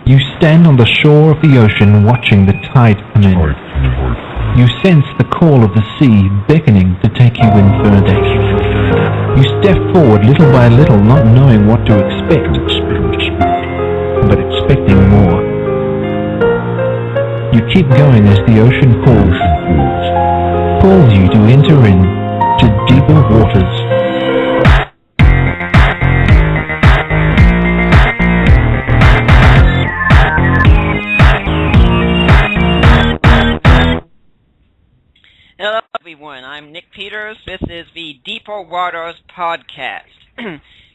You stand on the shore of the ocean watching the tide come in. You sense the call of the sea beckoning to take you in further. You step forward little by little, not knowing what to expect, but expecting more. You keep going as the ocean calls you to enter in to deeper waters. Hello everyone, I'm Nick Peters. This is the Deeper Waters podcast,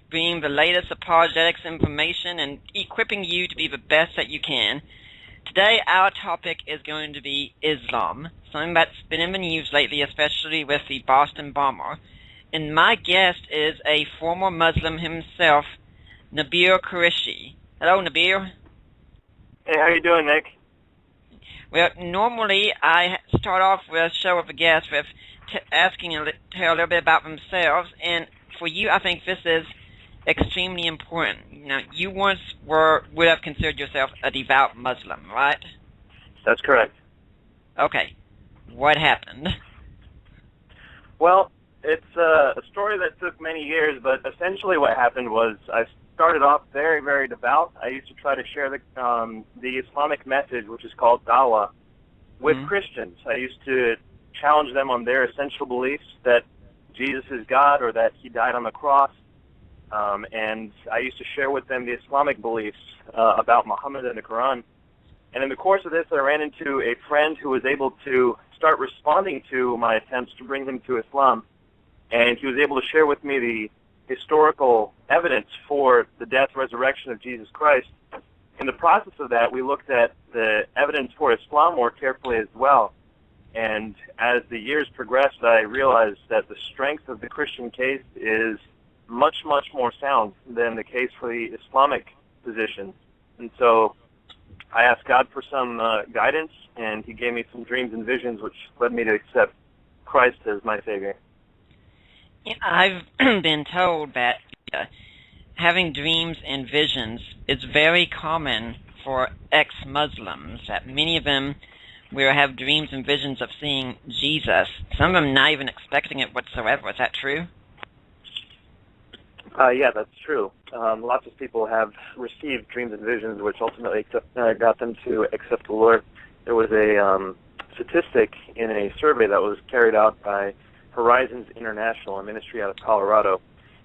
bringing the latest apologetics information and equipping you to be the best that you can. Today our topic is going to be Islam, something that's been in the news lately, especially with the Boston bomber. And my guest is a former Muslim himself, Nabeel Qureshi. Hello, Nabeel. Hey, how you doing, Nick? Well, normally I start off with a show with a guest with asking to tell a little bit about themselves, and for you, I think this is extremely important. Now, you once would have considered yourself a devout Muslim, right? That's correct. Okay. What happened? Well, it's a story that took many years, but essentially what happened was I started off very, very devout. I used to try to share the Islamic message, which is called dawah, with Christians. I used to challenge them on their essential beliefs that Jesus is God or that he died on the cross. And I used to share with them the Islamic beliefs about Muhammad and the Quran. And in the course of this, I ran into a friend who was able to start responding to my attempts to bring him to Islam. And he was able to share with me the historical evidence for the death, resurrection of Jesus Christ. In the process of that, we looked at the evidence for Islam more carefully as well. And as the years progressed, I realized that the strength of the Christian case is much, much more sound than the case for the Islamic position. And so I asked God for some guidance, and he gave me some dreams and visions, which led me to accept Christ as my Savior. I've been told that having dreams and visions is very common for ex-Muslims, that many of them will have dreams and visions of seeing Jesus, some of them not even expecting it whatsoever. Is that true? Yeah, that's true. Lots of people have received dreams and visions, which ultimately got them to accept the Lord. There was a statistic in a survey that was carried out by Horizons International, a ministry out of Colorado,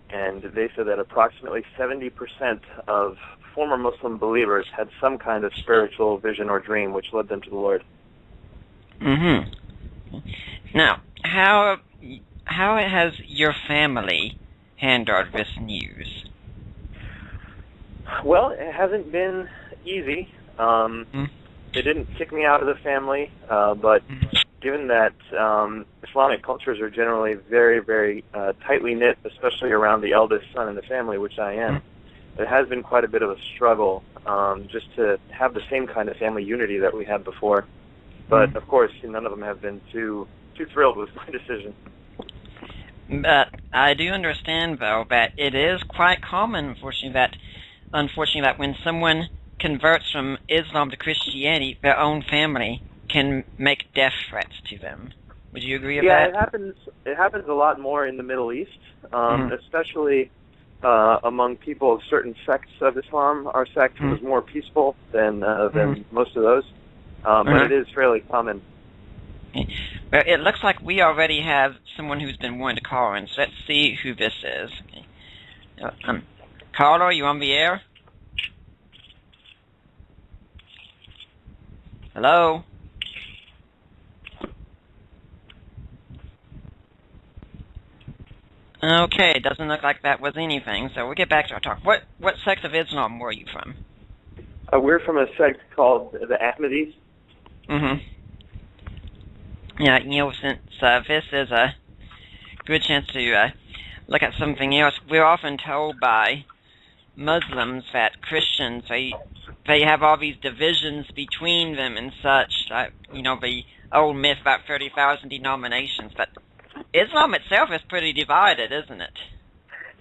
and they said that approximately 70% of former Muslim believers had some kind of spiritual vision or dream which led them to the Lord. Now, how has your family handled this news? Well, it hasn't been easy. They didn't kick me out of the family, but given that Islamic cultures are generally very, very tightly knit, especially around the eldest son in the family, which I am, it has been quite a bit of a struggle just to have the same kind of family unity that we had before. But, of course, none of them have been too thrilled with my decision. But I do understand, though, that it is quite common, unfortunately, that when someone converts from Islam to Christianity, their own family can make death threats to them. Would you agree with that? Yeah, it happens a lot more in the Middle East, especially among people of certain sects of Islam. Our sect was more peaceful than most of those, but it is fairly common. Well, it looks like we already have someone who's been wanting to call in, so let's see who this is. Okay. Caller, are you on the air? Hello? Okay, it doesn't look like that was anything, so we'll get back to our talk. What sect of Islam were you from? We're from a sect called the Ahmadis. Yeah, since this is a good chance to look at something else, we're often told by Muslims that Christians, they have all these divisions between them and such, the old myth about 30,000 denominations, but Islam itself is pretty divided, isn't it?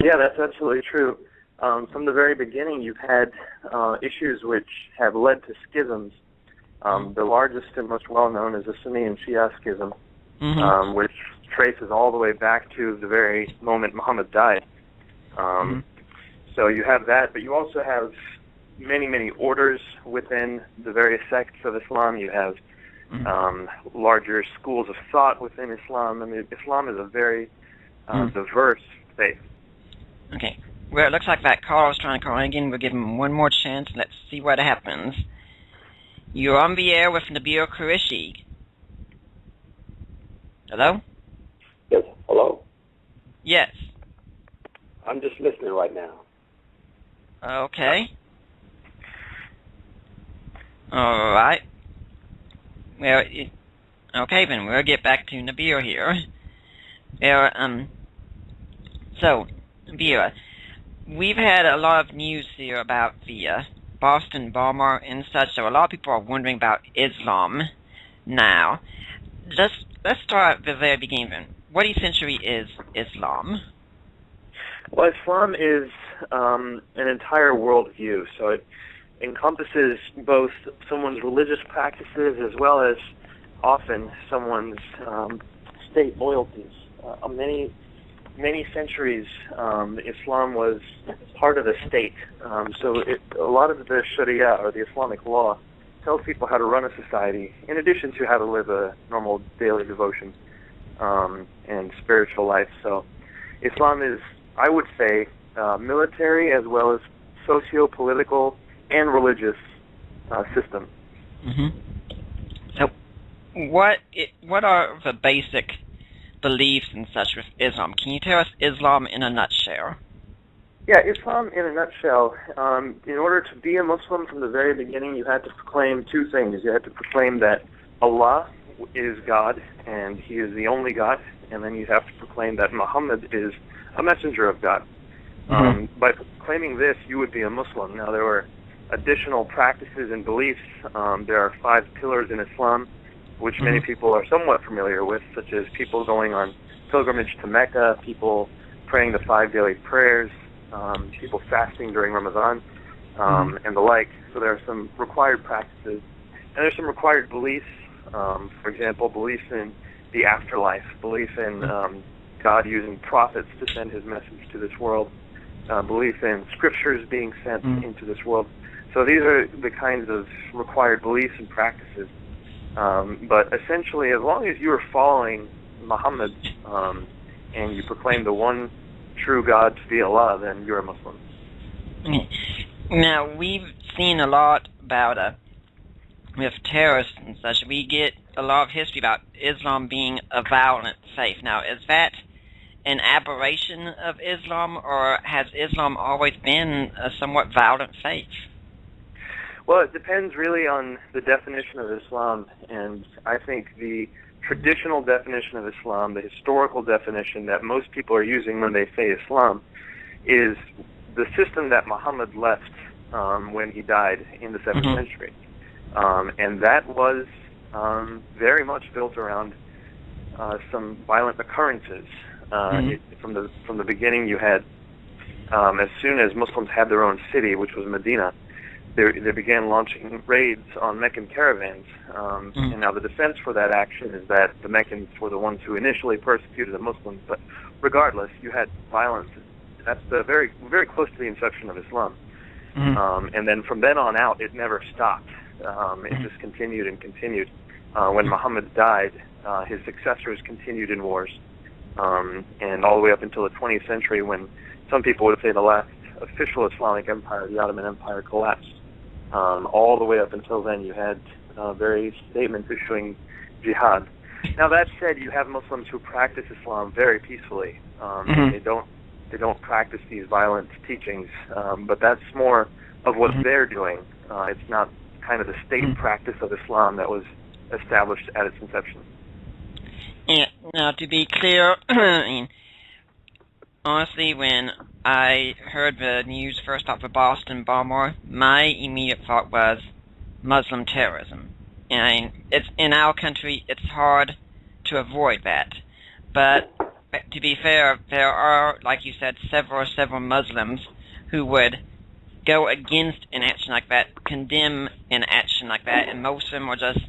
Yeah, that's absolutely true. from the very beginning, you've had issues which have led to schisms. The largest and most well-known is the Sunni and Shia schism, which traces all the way back to the very moment Muhammad died. So you have that, but you also have many, many orders within the various sects of Islam. You have larger schools of thought within Islam. I mean, Islam is a very diverse faith. Okay. Well, it looks like that caller was trying to call in again. We'll give him one more chance. Let's see what happens. You're on the air with Nabeel Qureshi. Hello? Yes, hello? Yes. I'm just listening right now. Okay. All right. Well, okay, then we'll get back to Nabeel here. Well, so, Nabeel, we've had a lot of news here about the Boston bomber and such, so a lot of people are wondering about Islam now. Let's start at the very beginning then. What essentially is Islam? Well, Islam is an entire worldview, so it encompasses both someone's religious practices as well as often someone's state loyalties. Many centuries, Islam was part of the state. So a lot of the Sharia, or the Islamic law, tells people how to run a society, in addition to how to live a normal daily devotion and spiritual life. So Islam is, I would say, military as well as socio-political and religious system. So what are the basic beliefs and such with Islam? Can you tell us Islam in a nutshell? Yeah, Islam in a nutshell. In order to be a Muslim from the very beginning, you had to proclaim two things. You had to proclaim that Allah is God and He is the only God, and then you have to proclaim that Muhammad is a messenger of God. By proclaiming this, you would be a Muslim. Now, there were additional practices and beliefs. There are 5 pillars in Islam, which many people are somewhat familiar with, such as people going on pilgrimage to Mecca, people praying the 5 daily prayers, people fasting during Ramadan, and the like. So there are some required practices. And there's some required beliefs, for example, belief in the afterlife, belief in God using prophets to send His message to this world, belief in scriptures being sent into this world. So these are the kinds of required beliefs and practices. But essentially, as long as you are following Muhammad and you proclaim the one true God to be Allah, then you're a Muslim. Now, we've seen a lot about with terrorists and such. We get a lot of history about Islam being a violent faith. Now, is that an aberration of Islam, or has Islam always been a somewhat violent faith? Well, it depends really on the definition of Islam, and I think the traditional definition of Islam, the historical definition that most people are using when they say Islam, is the system that Muhammad left when he died in the 7th century. And that was very much built around some violent occurrences. From the beginning, you had, as soon as Muslims had their own city, which was Medina, they began launching raids on Meccan caravans. And now the defense for that action is that the Meccans were the ones who initially persecuted the Muslims. But regardless, you had violence. That's very, very close to the inception of Islam. And then from then on out, it never stopped. It just continued and continued. When Muhammad died, his successors continued in wars. And all the way up until the 20th century, when some people would say the last official Islamic empire, the Ottoman Empire, collapsed. All the way up until then, you had various statements issuing jihad. Now, that said, you have Muslims who practice Islam very peacefully. They don't practice these violent teachings, but that's more of what they're doing. It's not kind of the state practice of Islam that was established at its inception. Yeah, now, to be clear, I mean, honestly, when I heard the news first off the Boston bomber, my immediate thought was Muslim terrorism. And it's in our country, it's hard to avoid that. But to be fair, there are, like you said, several Muslims who would go against an action like that, condemn an action like that, and most of them were just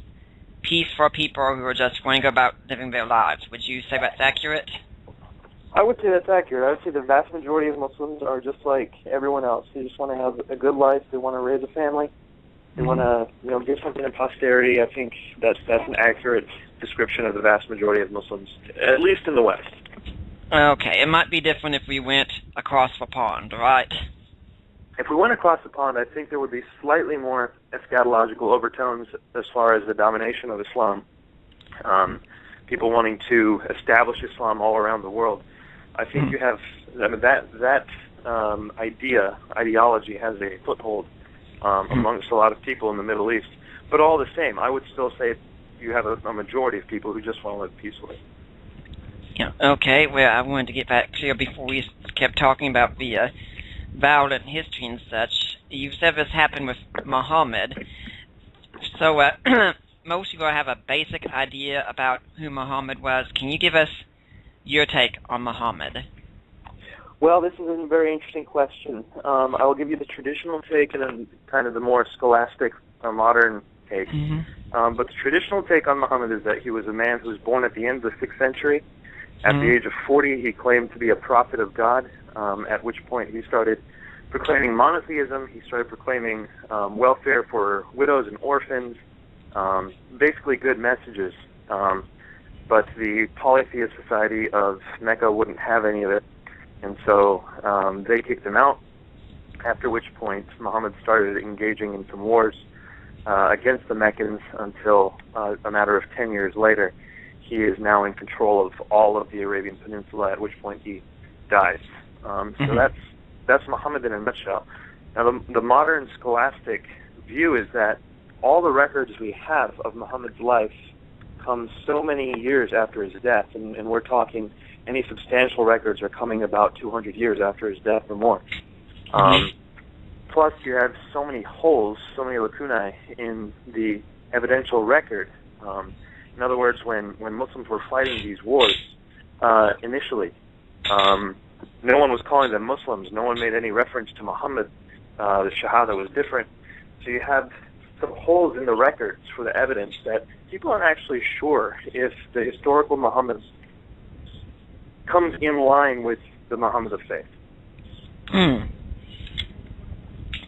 peaceful people who were just going to go about living their lives. Would you say that's accurate? I would say that's accurate. I would say the vast majority of Muslims are just like everyone else. They just want to have a good life. They want to raise a family. They want to, give something to posterity. I think that's an accurate description of the vast majority of Muslims, at least in the West. Okay, it might be different if we went across the pond, right? If we went across the pond, I think there would be slightly more eschatological overtones as far as the domination of Islam. People wanting to establish Islam all around the world. I think you have that ideology has a foothold amongst a lot of people in the Middle East. But all the same, I would still say you have a majority of people who just want to live peacefully. Yeah. Okay. Well, I wanted to get back clear before we kept talking about the violent history and such. You said this happened with Muhammad. So most people have a basic idea about who Muhammad was. Can you give us your take on Muhammad? Well, this is a very interesting question. I will give you the traditional take and then kind of the more scholastic modern take. But the traditional take on Muhammad is that he was a man who was born at the end of the 6th century. At the age of 40, he claimed to be a prophet of God, at which point he started proclaiming monotheism. He started proclaiming welfare for widows and orphans, basically good messages. But the polytheist society of Mecca wouldn't have any of it, and so they kicked him out, after which point Muhammad started engaging in some wars against the Meccans until a matter of 10 years later, he is now in control of all of the Arabian Peninsula, at which point he dies. So that's Muhammad in a nutshell. Now, the modern scholastic view is that all the records we have of Muhammad's life come so many years after his death, and we're talking any substantial records are coming about 200 years after his death or more. Plus, you have so many holes, so many lacunae in the evidential record. In other words, when Muslims were fighting these wars initially, no one was calling them Muslims. No one made any reference to Muhammad. The Shahada was different. So you have some holes in the records for the evidence that people aren't actually sure if the historical Muhammad comes in line with the Muhammad of faith.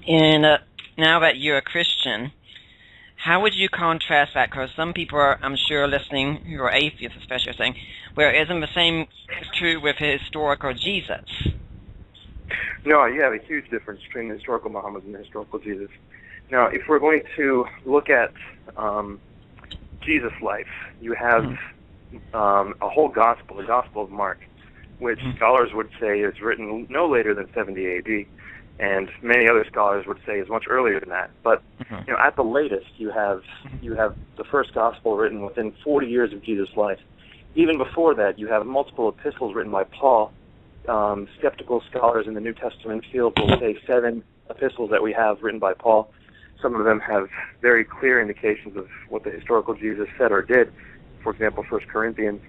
And now that you're a Christian, how would you contrast that? Because some people are, I'm sure, listening who are atheists especially, are saying, well, isn't the same true with historical Jesus? No, you have a huge difference between the historical Muhammad and the historical Jesus. Now, if we're going to look at Jesus' life, you have a whole gospel, the Gospel of Mark, which scholars would say is written no later than 70 A.D., and many other scholars would say is much earlier than that. But at the latest, you have the first gospel written within 40 years of Jesus' life. Even before that, you have multiple epistles written by Paul. Skeptical scholars in the New Testament field will say 7 epistles that we have written by Paul. Some of them have very clear indications of what the historical Jesus said or did. For example, 1 Corinthians.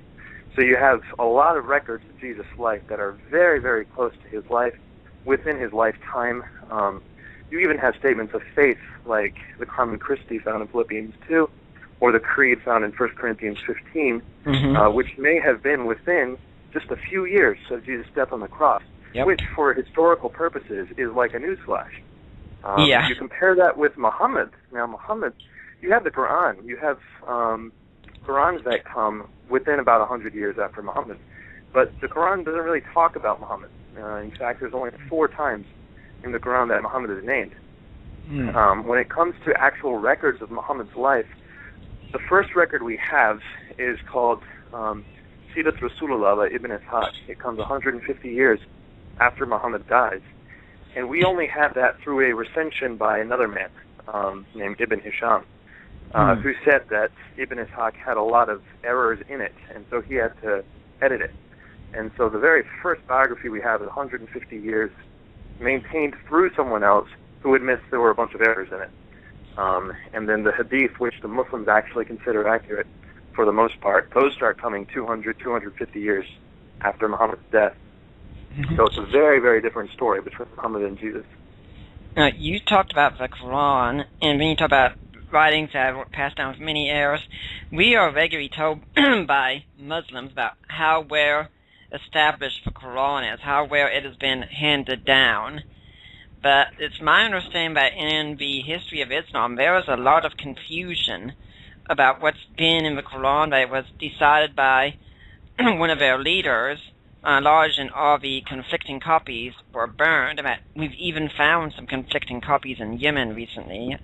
So you have a lot of records of Jesus' life that are very, very close to his life, within his lifetime. You even have statements of faith like the Carmen Christi found in Philippians 2, or the Creed found in 1 Corinthians 15, which may have been within just a few years of Jesus' death on the cross, which for historical purposes is like a newsflash. You compare that with Muhammad. Now, Muhammad, you have the Quran. You have Qurans that come within about 100 years after Muhammad. But the Quran doesn't really talk about Muhammad. In fact, there's only 4 times in the Quran that Muhammad is named. When it comes to actual records of Muhammad's life, the first record we have is called Sirat Rasulullah by Ibn Ishaq. It comes 150 years after Muhammad dies. And we only have that through a recension by another man named Ibn Hisham, who said that Ibn Ishaq had a lot of errors in it, and so he had to edit it. And so the very first biography we have is 150 years, maintained through someone else who admits there were a bunch of errors in it. And then the hadith, which the Muslims actually consider accurate for the most part, those start coming 200, 250 years after Muhammad's death. So it's a very, very different story between Muhammad and Jesus. You talked about the Quran, and when you talk about writings that were passed down with many errors, we are regularly told by Muslims about how well established the Quran is, how well it has been handed down. But it's my understanding that in the history of Islam, there is a lot of confusion about what's been in the Quran, that it was decided by one of their leaders, large and all the conflicting copies were burned. We've even found some conflicting copies in Yemen recently.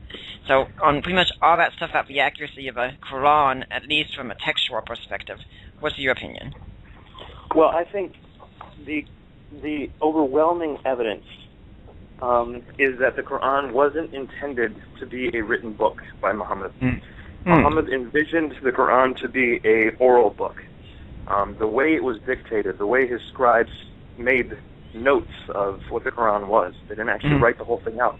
So on pretty much all that stuff about the accuracy of the Quran, at least from a textual perspective, what's your opinion? Well, I think the overwhelming evidence is that the Quran wasn't intended to be a written book by Muhammad. Muhammad envisioned the Quran to be an oral book. The way it was dictated, the way his scribes made notes of what the Quran was, they didn't actually write the whole thing out.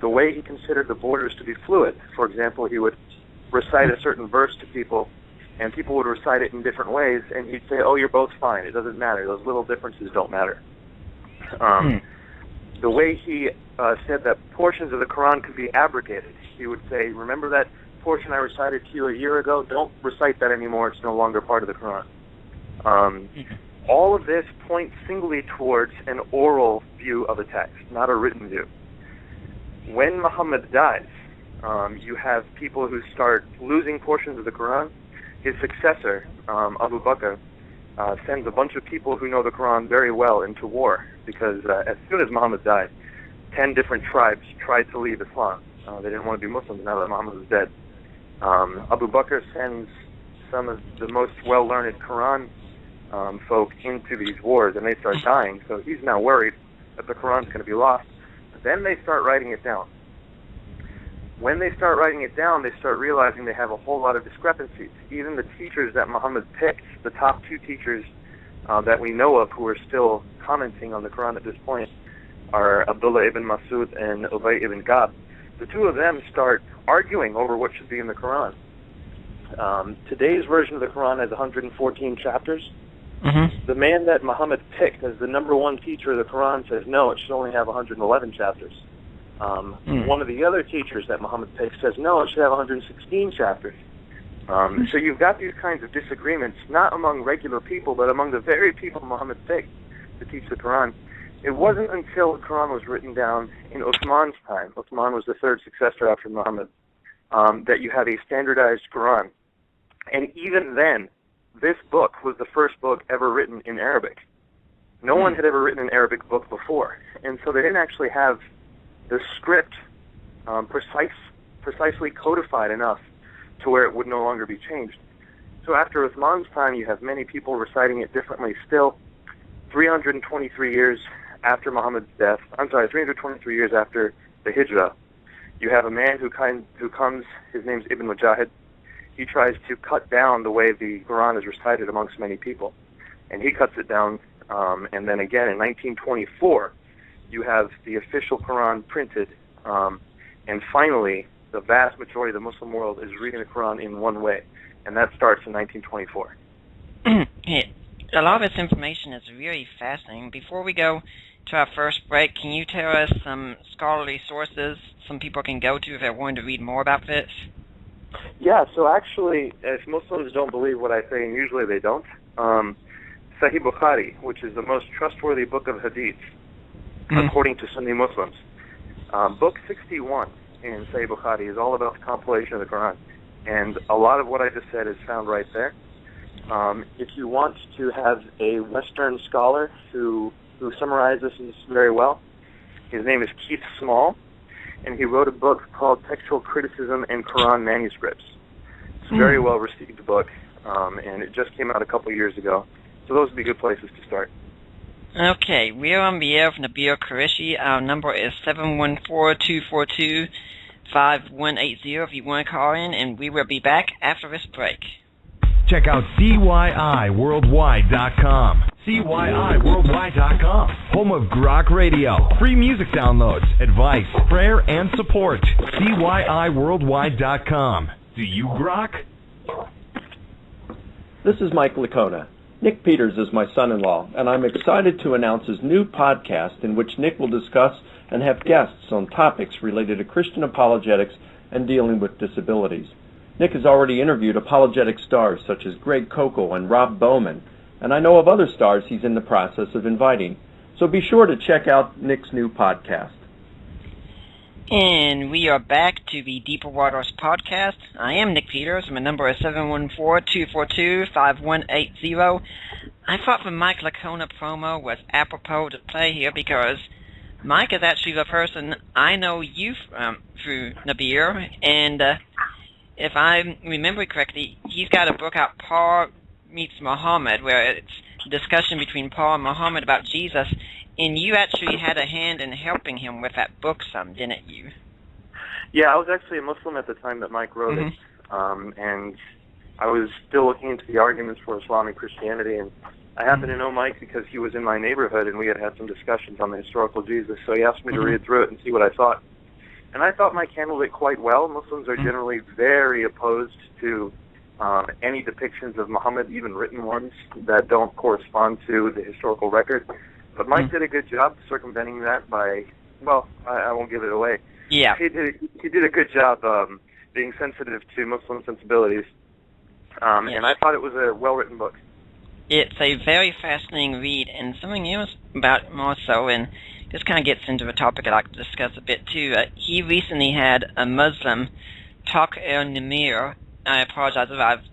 The way he considered the borders to be fluid. For example, he would recite a certain verse to people, and people would recite it in different ways, and he'd say, oh, you're both fine, it doesn't matter, those little differences don't matter. The way he said that portions of the Quran could be abrogated, he would say, remember that portion I recited to you a year ago? Don't recite that anymore, it's no longer part of the Quran. All of this points singly towards an oral view of a text, not a written view. When Muhammad dies, you have people who start losing portions of the Quran. His successor, Abu Bakr, sends a bunch of people who know the Quran very well into war, because as soon as Muhammad died, 10 different tribes tried to leave Islam. They didn't want to be Muslims now that Muhammad was dead. Abu Bakr sends some of the most well-learned Quran folk into these wars, and they start dying, so he's now worried that the Quran's going to be lost. But then they start writing it down. When they start writing it down, they start realizing they have a whole lot of discrepancies. Even the teachers that Muhammad picked, the top 2 teachers that we know of who are still commenting on the Quran at this point, are Abdullah ibn Masud and Ubay ibn Ka'b. The 2 of them start arguing over what should be in the Quran. Today's version of the Quran has 114 chapters. The man that Muhammad picked as the #1 teacher of the Quran says, no, it should only have 111 chapters. One of the other teachers that Muhammad picked says, no, it should have 116 chapters. So you've got these kinds of disagreements, not among regular people, but among the very people Muhammad picked to teach the Quran. It wasn't until the Quran was written down in Uthman's time, Uthman was the 3rd successor after Muhammad, that you have a standardized Quran. And even then, this book was the first book ever written in Arabic. No one had ever written an Arabic book before. And so they didn't actually have the script precisely codified enough to where it would no longer be changed. So after Uthman's time, you have many people reciting it differently still. 323 years after Muhammad's death, 323 years after the Hijrah, you have a man who comes, his name's Ibn Mujahid. He tries to cut down the way the Quran is recited amongst many people. And he cuts it down, and then again in 1924, you have the official Quran printed, and finally, the vast majority of the Muslim world is reading the Quran in one way, and that starts in 1924. A lot of this information is really fascinating. Before we go to our first break, can you tell us some scholarly sources some people can go to if they're wanting to read more about this? Yeah, so actually, if Muslims don't believe what I say, and usually they don't, Sahih Bukhari, which is the most trustworthy book of hadith, according to Sunni Muslims, book 61 in Sahih Bukhari is all about the compilation of the Quran, and a lot of what I just said is found right there. If you want to have a Western scholar who summarizes this very well, his name is Keith Small, and he wrote a book called Textual Criticism and Quran Manuscripts. It's a very well-received book, and it just came out a couple years ago. So those would be good places to start. Okay, we are on the air with Nabeel Qureshi. Our number is 714-242-5180 if you want to call in, and we will be back after this break. Check out CYIWorldwide.com. CYIWorldwide.com. Home of Grok Radio. Free music downloads, advice, prayer, and support. CYIWorldwide.com. Do you grok? This is Mike Licona. Nick Peters is my son-in-law, and I'm excited to announce his new podcast in which Nick will discuss and have guests on topics related to Christian apologetics and dealing with disabilities. Nick has already interviewed apologetic stars such as Greg Koukl and Rob Bowman, and I know of other stars he's in the process of inviting. So be sure to check out Nick's new podcast. And we are back to the Deeper Waters podcast. I am Nick Peters. My number is 714-242-5180. I thought the Mike Lacona promo was apropos to play here because Mike is actually the person I know you through Nabeel, and if I remember correctly, he's got a book out, Paul Meets Muhammad, where it's a discussion between Paul and Muhammad about Jesus. And you actually had a hand in helping him with that book some, didn't you? Yeah, I was actually a Muslim at the time that Mike wrote it, and I was still looking into the arguments for Islamic Christianity, and I happened to know Mike because he was in my neighborhood, and we had some discussions on the historical Jesus, so he asked me to read through it and see what I thought. And I thought Mike handled it quite well. Muslims are generally very opposed to any depictions of Muhammad, even written ones, that don't correspond to the historical record. But Mike did a good job circumventing that by, well, I won't give it away. Yeah. He did a good job being sensitive to Muslim sensibilities. And I thought it was a well-written book. It's a very fascinating read, and something else about it more so, and this kind of gets into a topic I'd like to discuss a bit too. He recently had a Muslim, Taq el-Nimir, I apologize if I've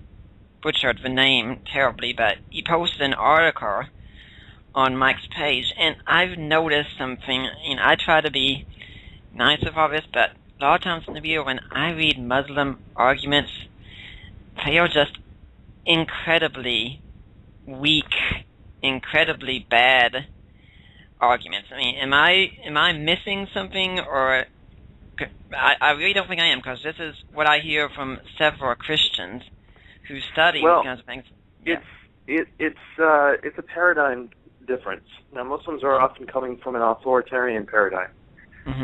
butchered the name terribly, but he posted an article on Mike's page, and I've noticed something, and I try to be nice with all this, but a lot of times, Nabeel, when I read Muslim arguments, they are just incredibly weak, incredibly bad arguments. I mean, am I missing something, or I really don't think I am, because this is what I hear from several Christians who study these kinds of things. Yeah. It's a paradigm difference. Now, Muslims are often coming from an authoritarian paradigm,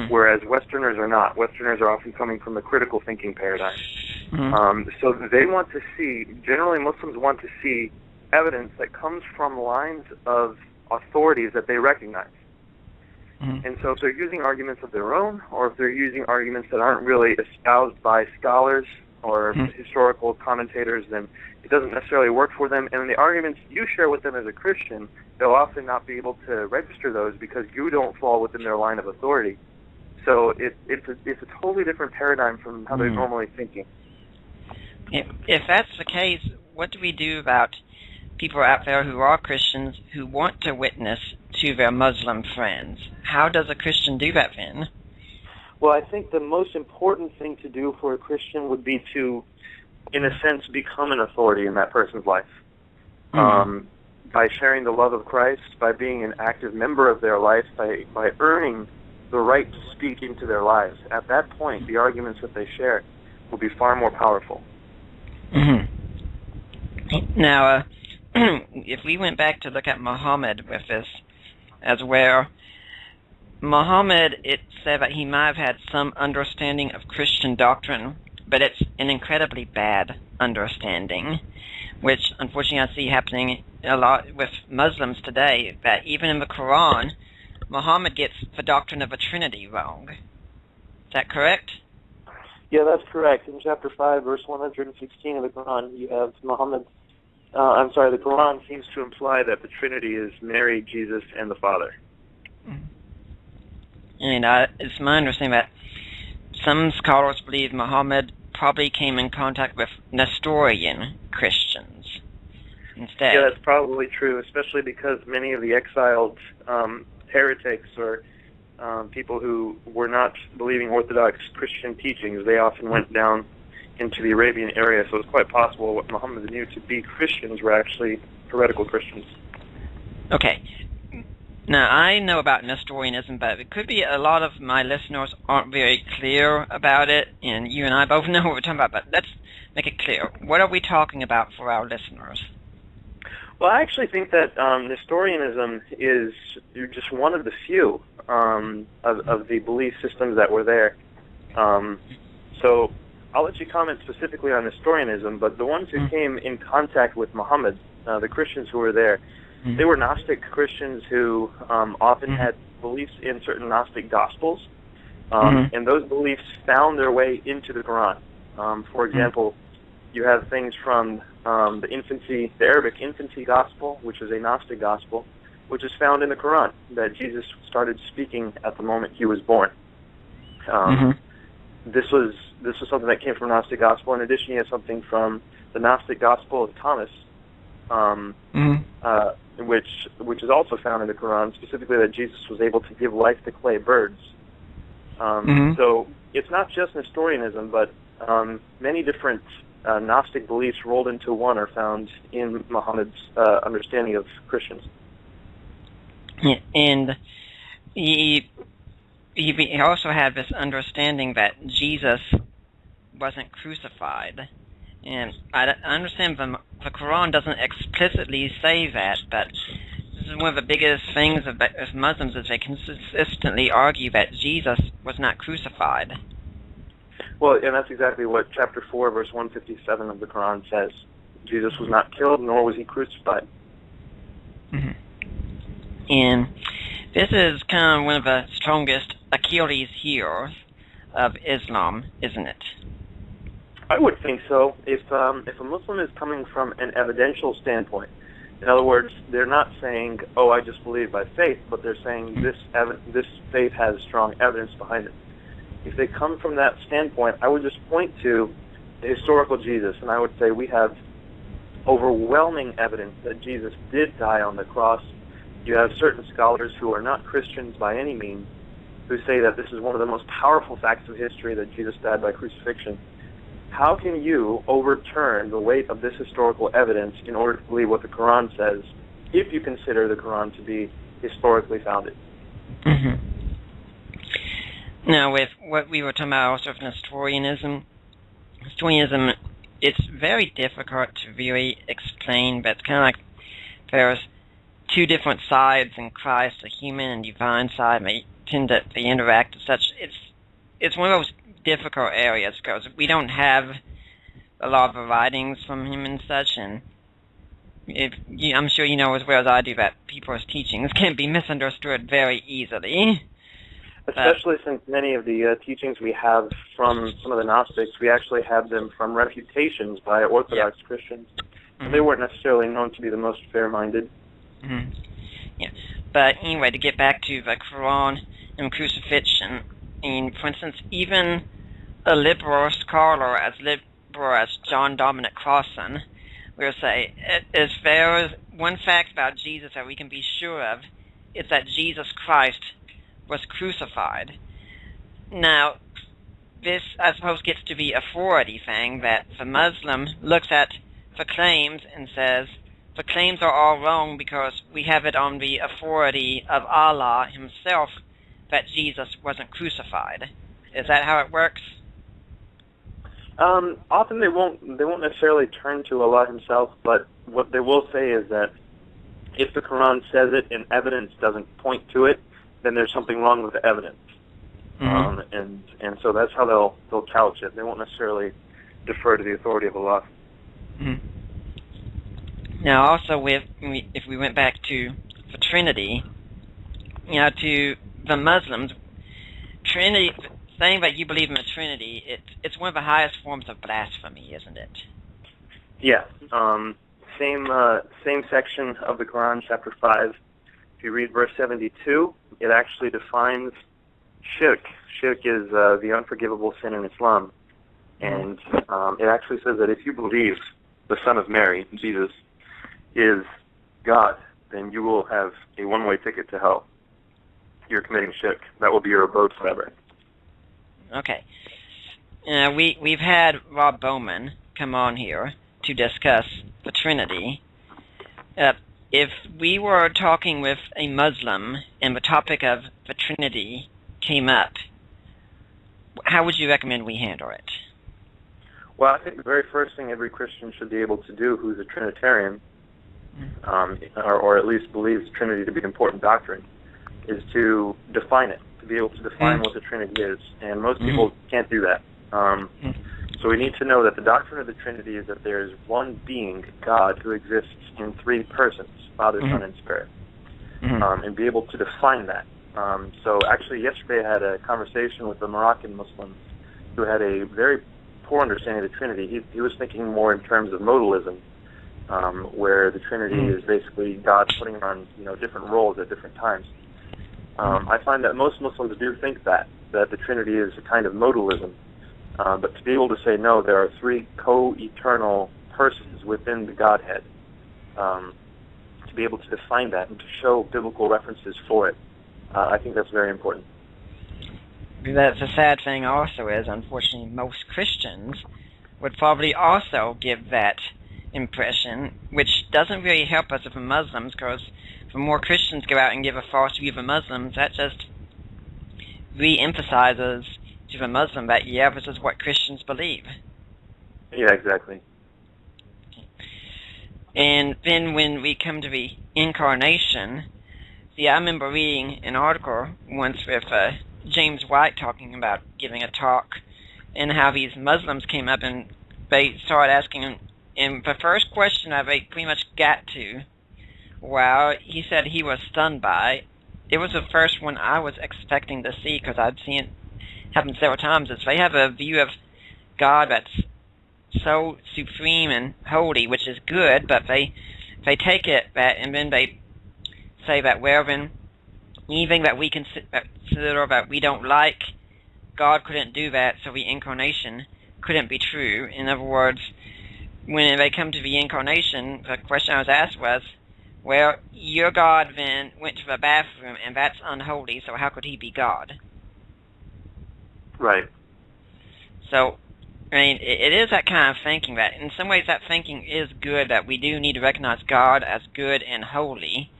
whereas Westerners are not. Westerners are often coming from a critical thinking paradigm. So they want to see, generally Muslims want to see evidence that comes from lines of authorities that they recognize. And so if they're using arguments of their own, or if they're using arguments that aren't really espoused by scholars or historical commentators, then it doesn't necessarily work for them. And the arguments you share with them as a Christian, they'll often not be able to register those because you don't fall within their line of authority. So it's a totally different paradigm from how they're normally thinking. If that's the case, what do we do about people out there who are Christians who want to witness to their Muslim friends? How does a Christian do that then? Well, I think the most important thing to do for a Christian would be to, in a sense, become an authority in that person's life. By sharing the love of Christ, by being an active member of their life, by earning the right to speak into their lives. At that point, the arguments that they share will be far more powerful. Now, if we went back to look at Muhammad with this, as where Muhammad, it said that he might have had some understanding of Christian doctrine, but it's an incredibly bad understanding, which unfortunately I see happening a lot with Muslims today, that even in the Quran, Muhammad gets the doctrine of a Trinity wrong. Is that correct? Yeah, that's correct. In chapter 5, verse 116 of the Quran, you have Muhammad, the Quran seems to imply that the Trinity is Mary, Jesus, and the Father. And it's my understanding that some scholars believe Muhammad probably came in contact with Nestorian Christians instead. Yeah, that's probably true, especially because many of the exiled heretics or people who were not believing Orthodox Christian teachings, they often went down into the Arabian area, so it's quite possible what Muhammad knew to be Christians were actually heretical Christians. Okay. Now, I know about Nestorianism, but it could be a lot of my listeners aren't very clear about it, and you and I both know what we're talking about, but let's make it clear. What are we talking about for our listeners? Well, I actually think that Nestorianism is just one of the few of the belief systems that were there. So I'll let you comment specifically on Nestorianism, but the ones who came in contact with Muhammad the Christians who were there, they were Gnostic Christians who often had beliefs in certain Gnostic Gospels, and those beliefs found their way into the Quran. For example, you have things from the Arabic infancy Gospel, which is a Gnostic Gospel, which is found in the Quran, that Jesus started speaking at the moment he was born. This was something that came from Gnostic Gospel. In addition, you have something from the Gnostic Gospel of Thomas, which is also found in the Quran, specifically that Jesus was able to give life to clay birds. So it's not just Nestorianism, but many different Gnostic beliefs rolled into one are found in Muhammad's understanding of Christians. Yeah, and he also had this understanding that Jesus wasn't crucified. And I understand the Quran doesn't explicitly say that, but this is one of the biggest things of Muslims is they consistently argue that Jesus was not crucified. Well, and that's exactly what chapter 4, verse 157 of the Quran says. Jesus was not killed, nor was he crucified. And this is kind of one of the strongest Achilles heels of Islam, isn't it? I would think so. If a Muslim is coming from an evidential standpoint, in other words, they're not saying, "Oh, I just believe by faith," but they're saying this faith has strong evidence behind it. If they come from that standpoint, I would just point to the historical Jesus, and I would say we have overwhelming evidence that Jesus did die on the cross. You have certain scholars who are not Christians by any means who say that this is one of the most powerful facts of history, that Jesus died by crucifixion. How can you overturn the weight of this historical evidence in order to believe what the Quran says, if you consider the Quran to be historically founded? Now, with what we were talking about also with Nestorianism, it's very difficult to really explain, but it's kind of like there's two different sides in Christ, the human and divine side, and they interact as such. It's one of those difficult areas because we don't have a lot of the writings from him and such, and I'm sure you know as well as I do that people's teachings can be misunderstood very easily. Especially since many of the teachings we have from some of the Gnostics, we actually have them from refutations by Orthodox Christians. They weren't necessarily known to be the most fair-minded. Yeah, but anyway, to get back to the Quran and crucifixion, for instance, even a liberal scholar as liberal as John Dominic Crossan will say, if there is one fact about Jesus that we can be sure of, it's that Jesus Christ was crucified. Now, this, I suppose, gets to the authority thing, that the Muslim looks at the claims and says, the claims are all wrong because we have it on the authority of Allah himself that Jesus wasn't crucified. Is that how it works? Often they won't necessarily turn to Allah himself, but what they will say is that if the Quran says it and evidence doesn't point to it, then there's something wrong with the evidence. And so that's how they'll couch it. They won't necessarily defer to the authority of Allah. Now, also, if we went back to the Trinity, to the Muslims, Trinity, saying that you believe in the Trinity, it's one of the highest forms of blasphemy, isn't it? Yeah. Same section of the Quran, chapter 5. If you read verse 72, it actually defines shirk. Shirk is the unforgivable sin in Islam. And it actually says that if you believe the Son of Mary, Jesus, is God, then you will have a one-way ticket to hell. You're committing shirk. That will be your abode forever. Okay. We've had Rob Bowman come on here to discuss the Trinity. If we were talking with a Muslim and the topic of the Trinity came up, how would you recommend we handle it? Well, I think the very first thing every Christian should be able to do who's a Trinitarian, or at least believes Trinity to be an important doctrine, is to define it, to be able to define what the Trinity is. And most people can't do that. So we need to know that the doctrine of the Trinity is that there is one being, God, who exists in three persons, Father, Son, and Spirit, and be able to define that. So actually yesterday I had a conversation with a Moroccan Muslim who had a very poor understanding of the Trinity. He was thinking more in terms of modalism, where the Trinity is basically God putting on different roles at different times. I find that most Muslims do think that the Trinity is a kind of modalism, but to be able to say no, there are three co-eternal persons within the Godhead, to be able to define that and to show biblical references for it, I think that's very important. That's a sad thing also is, unfortunately, most Christians would probably also give that impression, which doesn't really help us with the Muslims, because if more Christians go out and give a false view of the Muslims, that just re-emphasizes to the Muslim that, yeah, this is what Christians believe. Yeah, exactly. And then when we come to the incarnation, see, I remember reading an article once with James White talking about giving a talk and how these Muslims came up and they started asking him, and the first question that they pretty much got to, well, he said he was stunned by, it was the first one I was expecting to see because I'd seen it happen several times, is they have a view of God that's so supreme and holy, which is good, but they take it that and then they say that, well, then anything that we consider that we don't like, God couldn't do that, so the incarnation couldn't be true. In other words, when they come to the incarnation, the question I was asked was, well, your God then went to the bathroom, and that's unholy, so how could he be God? Right. So, I mean, it is that kind of thinking that, in some ways, that thinking is good, that we do need to recognize God as good and holy.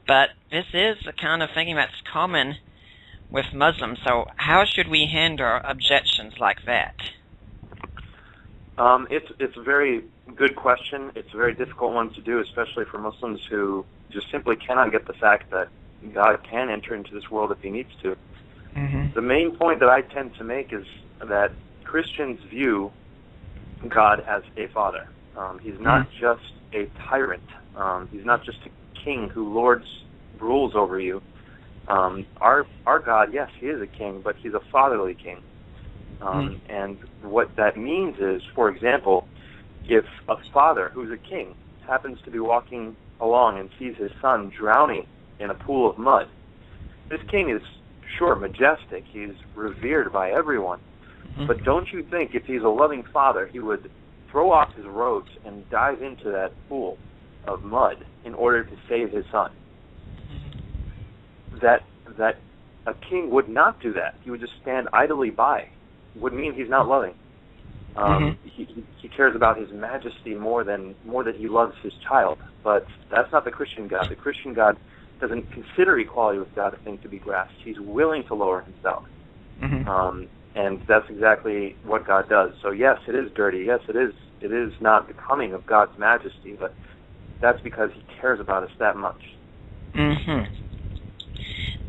But this is the kind of thinking that's common with Muslims. So how should we handle objections like that? It's a very good question. It's a very difficult one to do, especially for Muslims who just simply cannot get the fact that God can enter into this world if he needs to. The main point that I tend to make is that Christians view God as a father. He's not just a tyrant. He's not just a king who rules over you. Our God, yes, he is a king, but he's a fatherly king. And what that means is, for example, if a father who's a king happens to be walking along and sees his son drowning in a pool of mud, this king is, sure, majestic. He's revered by everyone. But don't you think if he's a loving father, he would throw off his robes and dive into that pool of mud in order to save his son? That a king would not do that. He would just stand idly by. Would mean he's not loving. He cares about his majesty more than he loves his child. But that's not the Christian God. The Christian God doesn't consider equality with God a thing to be grasped. He's willing to lower himself. And that's exactly what God does. So yes, it is dirty. Yes, it is not becoming of God's majesty, but that's because he cares about us that much.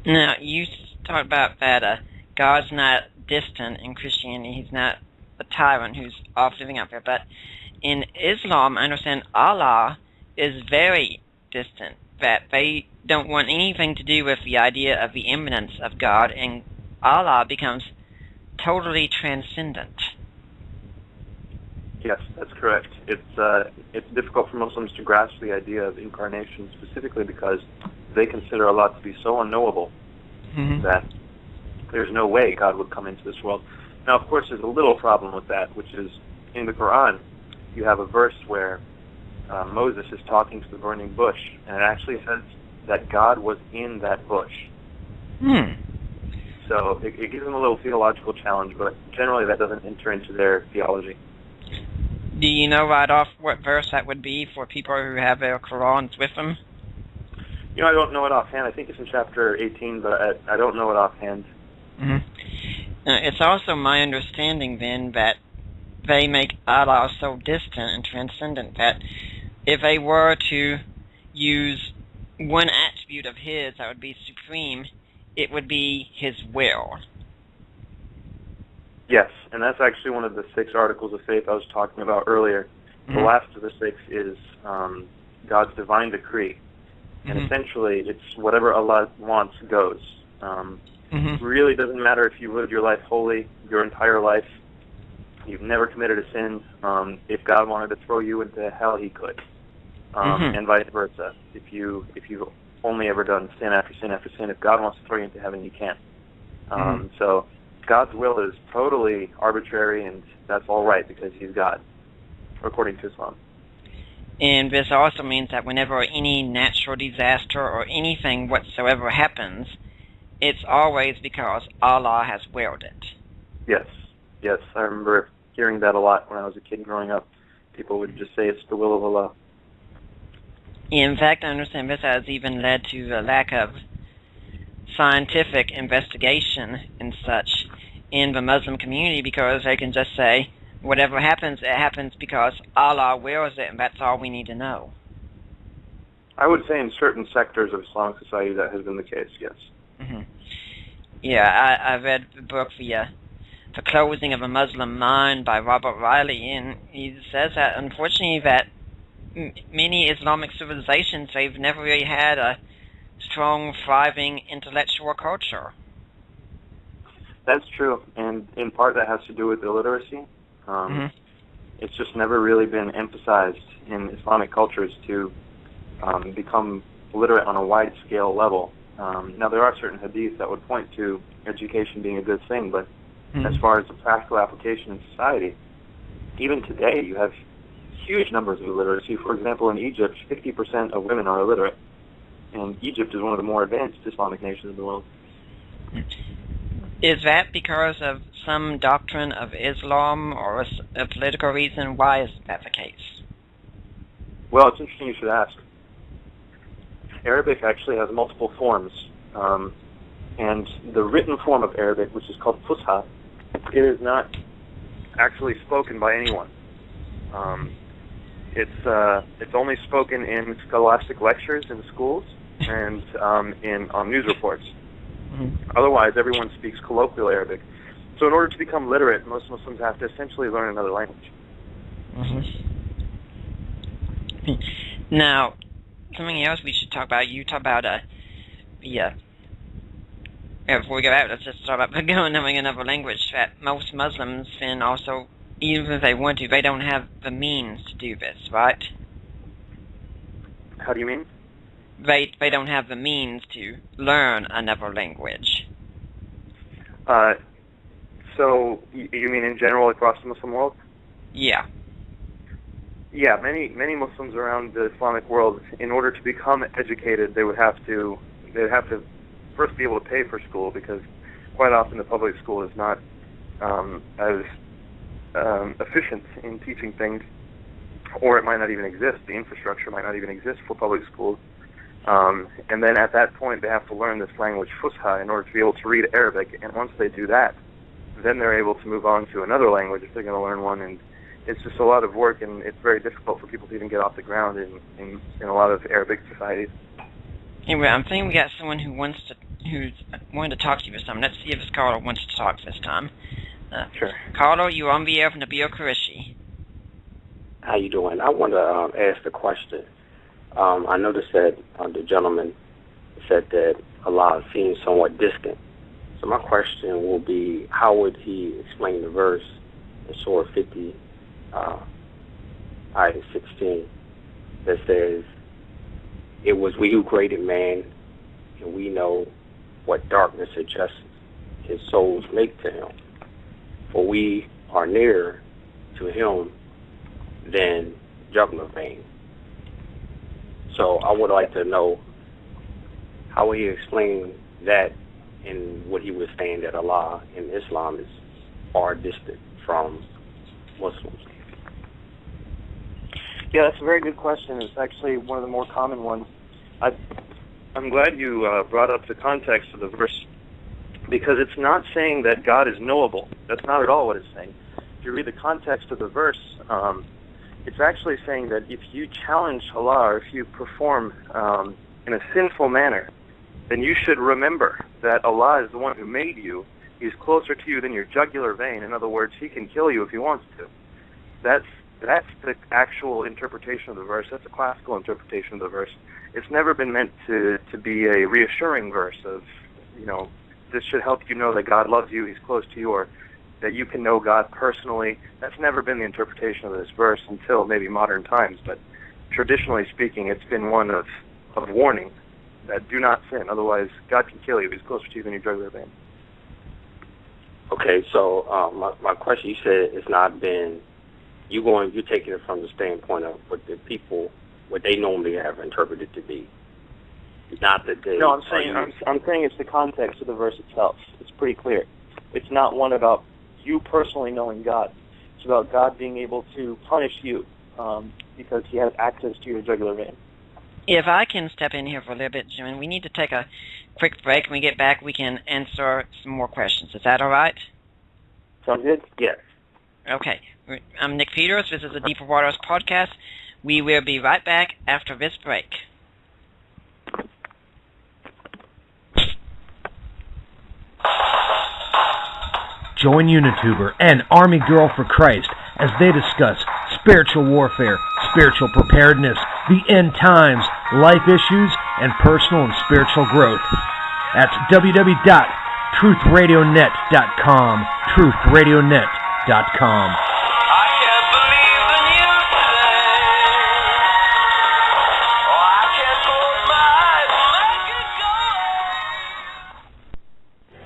Now, you talked about that God's not distant in Christianity. He's not a tyrant who's off living out there. But in Islam, I understand Allah is very distant, that they don't want anything to do with the idea of the immanence of God, and Allah becomes totally transcendent. Yes, that's correct. It's difficult for Muslims to grasp the idea of incarnation, specifically because they consider Allah to be so unknowable that there's no way God would come into this world. Now, of course, there's a little problem with that, which is in the Quran, you have a verse where Moses is talking to the burning bush, and it actually says that God was in that bush. So it gives them a little theological challenge, but generally that doesn't enter into their theology. Do you know right off what verse that would be for people who have their Qurans with them? I don't know it offhand. I think it's in chapter 18, but I don't know it offhand. It's also my understanding, then, that they make Allah so distant and transcendent that if they were to use one attribute of his that would be supreme, it would be his will. Yes, and that's actually one of the 6 articles of faith I was talking about earlier. The last of the 6 is God's divine decree. And essentially, it's whatever Allah wants goes. Really doesn't matter if you lived your life holy your entire life. You've never committed a sin. If God wanted to throw you into hell, He could, and vice versa. If you've only ever done sin after sin after sin, if God wants to throw you into heaven, He can. So God's will is totally arbitrary, and that's all right because He's God, according to Islam. And this also means that whenever any natural disaster or anything whatsoever happens, it's always because Allah has willed it. Yes, I remember hearing that a lot when I was a kid growing up. People would just say it's the will of Allah. In fact, I understand this has even led to the lack of scientific investigation and such in the Muslim community because they can just say, whatever happens, it happens because Allah wills it, and that's all we need to know. I would say in certain sectors of Islamic society that has been the case, yes. Yeah, I read the book, The Closing of a Muslim Mind by Robert Riley, and he says that, unfortunately, that many Islamic civilizations, they've never really had a strong, thriving intellectual culture. That's true, and in part that has to do with illiteracy. It's just never really been emphasized in Islamic cultures to become literate on a wide-scale level. Now, there are certain hadiths that would point to education being a good thing, but as far as the practical application in society, even today you have huge numbers of illiteracy. For example, in Egypt, 50% of women are illiterate, and Egypt is one of the more advanced Islamic nations in the world. Is that because of some doctrine of Islam or a political reason? Why is that the case? Well, it's interesting you should ask. Arabic actually has multiple forms, and the written form of Arabic, which is called Fusha, it is not actually spoken by anyone. It's only spoken in scholastic lectures in schools and on news reports. Otherwise, everyone speaks colloquial Arabic. So in order to become literate, most Muslims have to essentially learn another language. Now, something else we should talk about. You talk about before we go out, let's just talk about knowing another language. That most Muslims, and also, even if they want to, they don't have the means to do this, right? How do you mean? They don't have the means to learn another language. So you mean in general across the Muslim world? Yeah. Yeah, many Muslims around the Islamic world, in order to become educated, they would have to first be able to pay for school, because quite often the public school is not as efficient in teaching things, or it might not even exist. The infrastructure might not even exist for public schools. And then at that point, they have to learn this language, Fusha, in order to be able to read Arabic. And once they do that, then they're able to move on to another language if they're going to learn one. And it's just a lot of work, and it's very difficult for people to even get off the ground in a lot of Arabic societies. Anyway, I'm thinking we got someone who's wanted to talk to you this time. Let's see if this caller wants to talk this time. Sure. Caller, you're on the air from Nabeel Qureshi. How you doing? I want to ask a question. I noticed that the gentleman said that Allah seems somewhat distant. So my question will be, how would he explain the verse in Surah 50, ayah 16, that says, "It was we who created man, and we know what darkness adjusts his souls make to him. For we are nearer to him than jugular vein." So I would like to know how he explained that, and what he was saying that Allah in Islam is far distant from Muslims. Yeah, that's a very good question. It's actually one of the more common ones. I'm glad you brought up the context of the verse, because it's not saying that God is knowable. That's not at all what it's saying. If you read the context of the verse, it's actually saying that if you challenge Allah, or if you perform in a sinful manner, then you should remember that Allah is the one who made you, he's closer to you than your jugular vein. In other words, he can kill you if he wants to. That's the actual interpretation of the verse. That's a classical interpretation of the verse. It's never been meant to be a reassuring verse of, this should help you know that God loves you, he's close to you, or that you can know God personally. That's never been the interpretation of this verse until maybe modern times, but traditionally speaking, it's been one of warning that do not sin, otherwise God can kill you, he's closer to you than your jugular vein. Okay, so my question, you said it's not been, you're taking it from the standpoint of what the people, what they normally have interpreted to be. Not that they... No, I'm saying it's the context of the verse itself. It's pretty clear. It's not one about you personally knowing God. It's about God being able to punish you because he has access to your jugular vein. If I can step in here for a little bit, Jim, we need to take a quick break. When we get back, we can answer some more questions. Is that all right? Sounds good? Yes. Okay. I'm Nick Peters. This is the Deeper Waters podcast. We will be right back after this break. Join Unituber and Army Girl for Christ as they discuss spiritual warfare, spiritual preparedness, the end times, life issues, and personal and spiritual growth. That's www.truthradionet.com, truthradionet.com.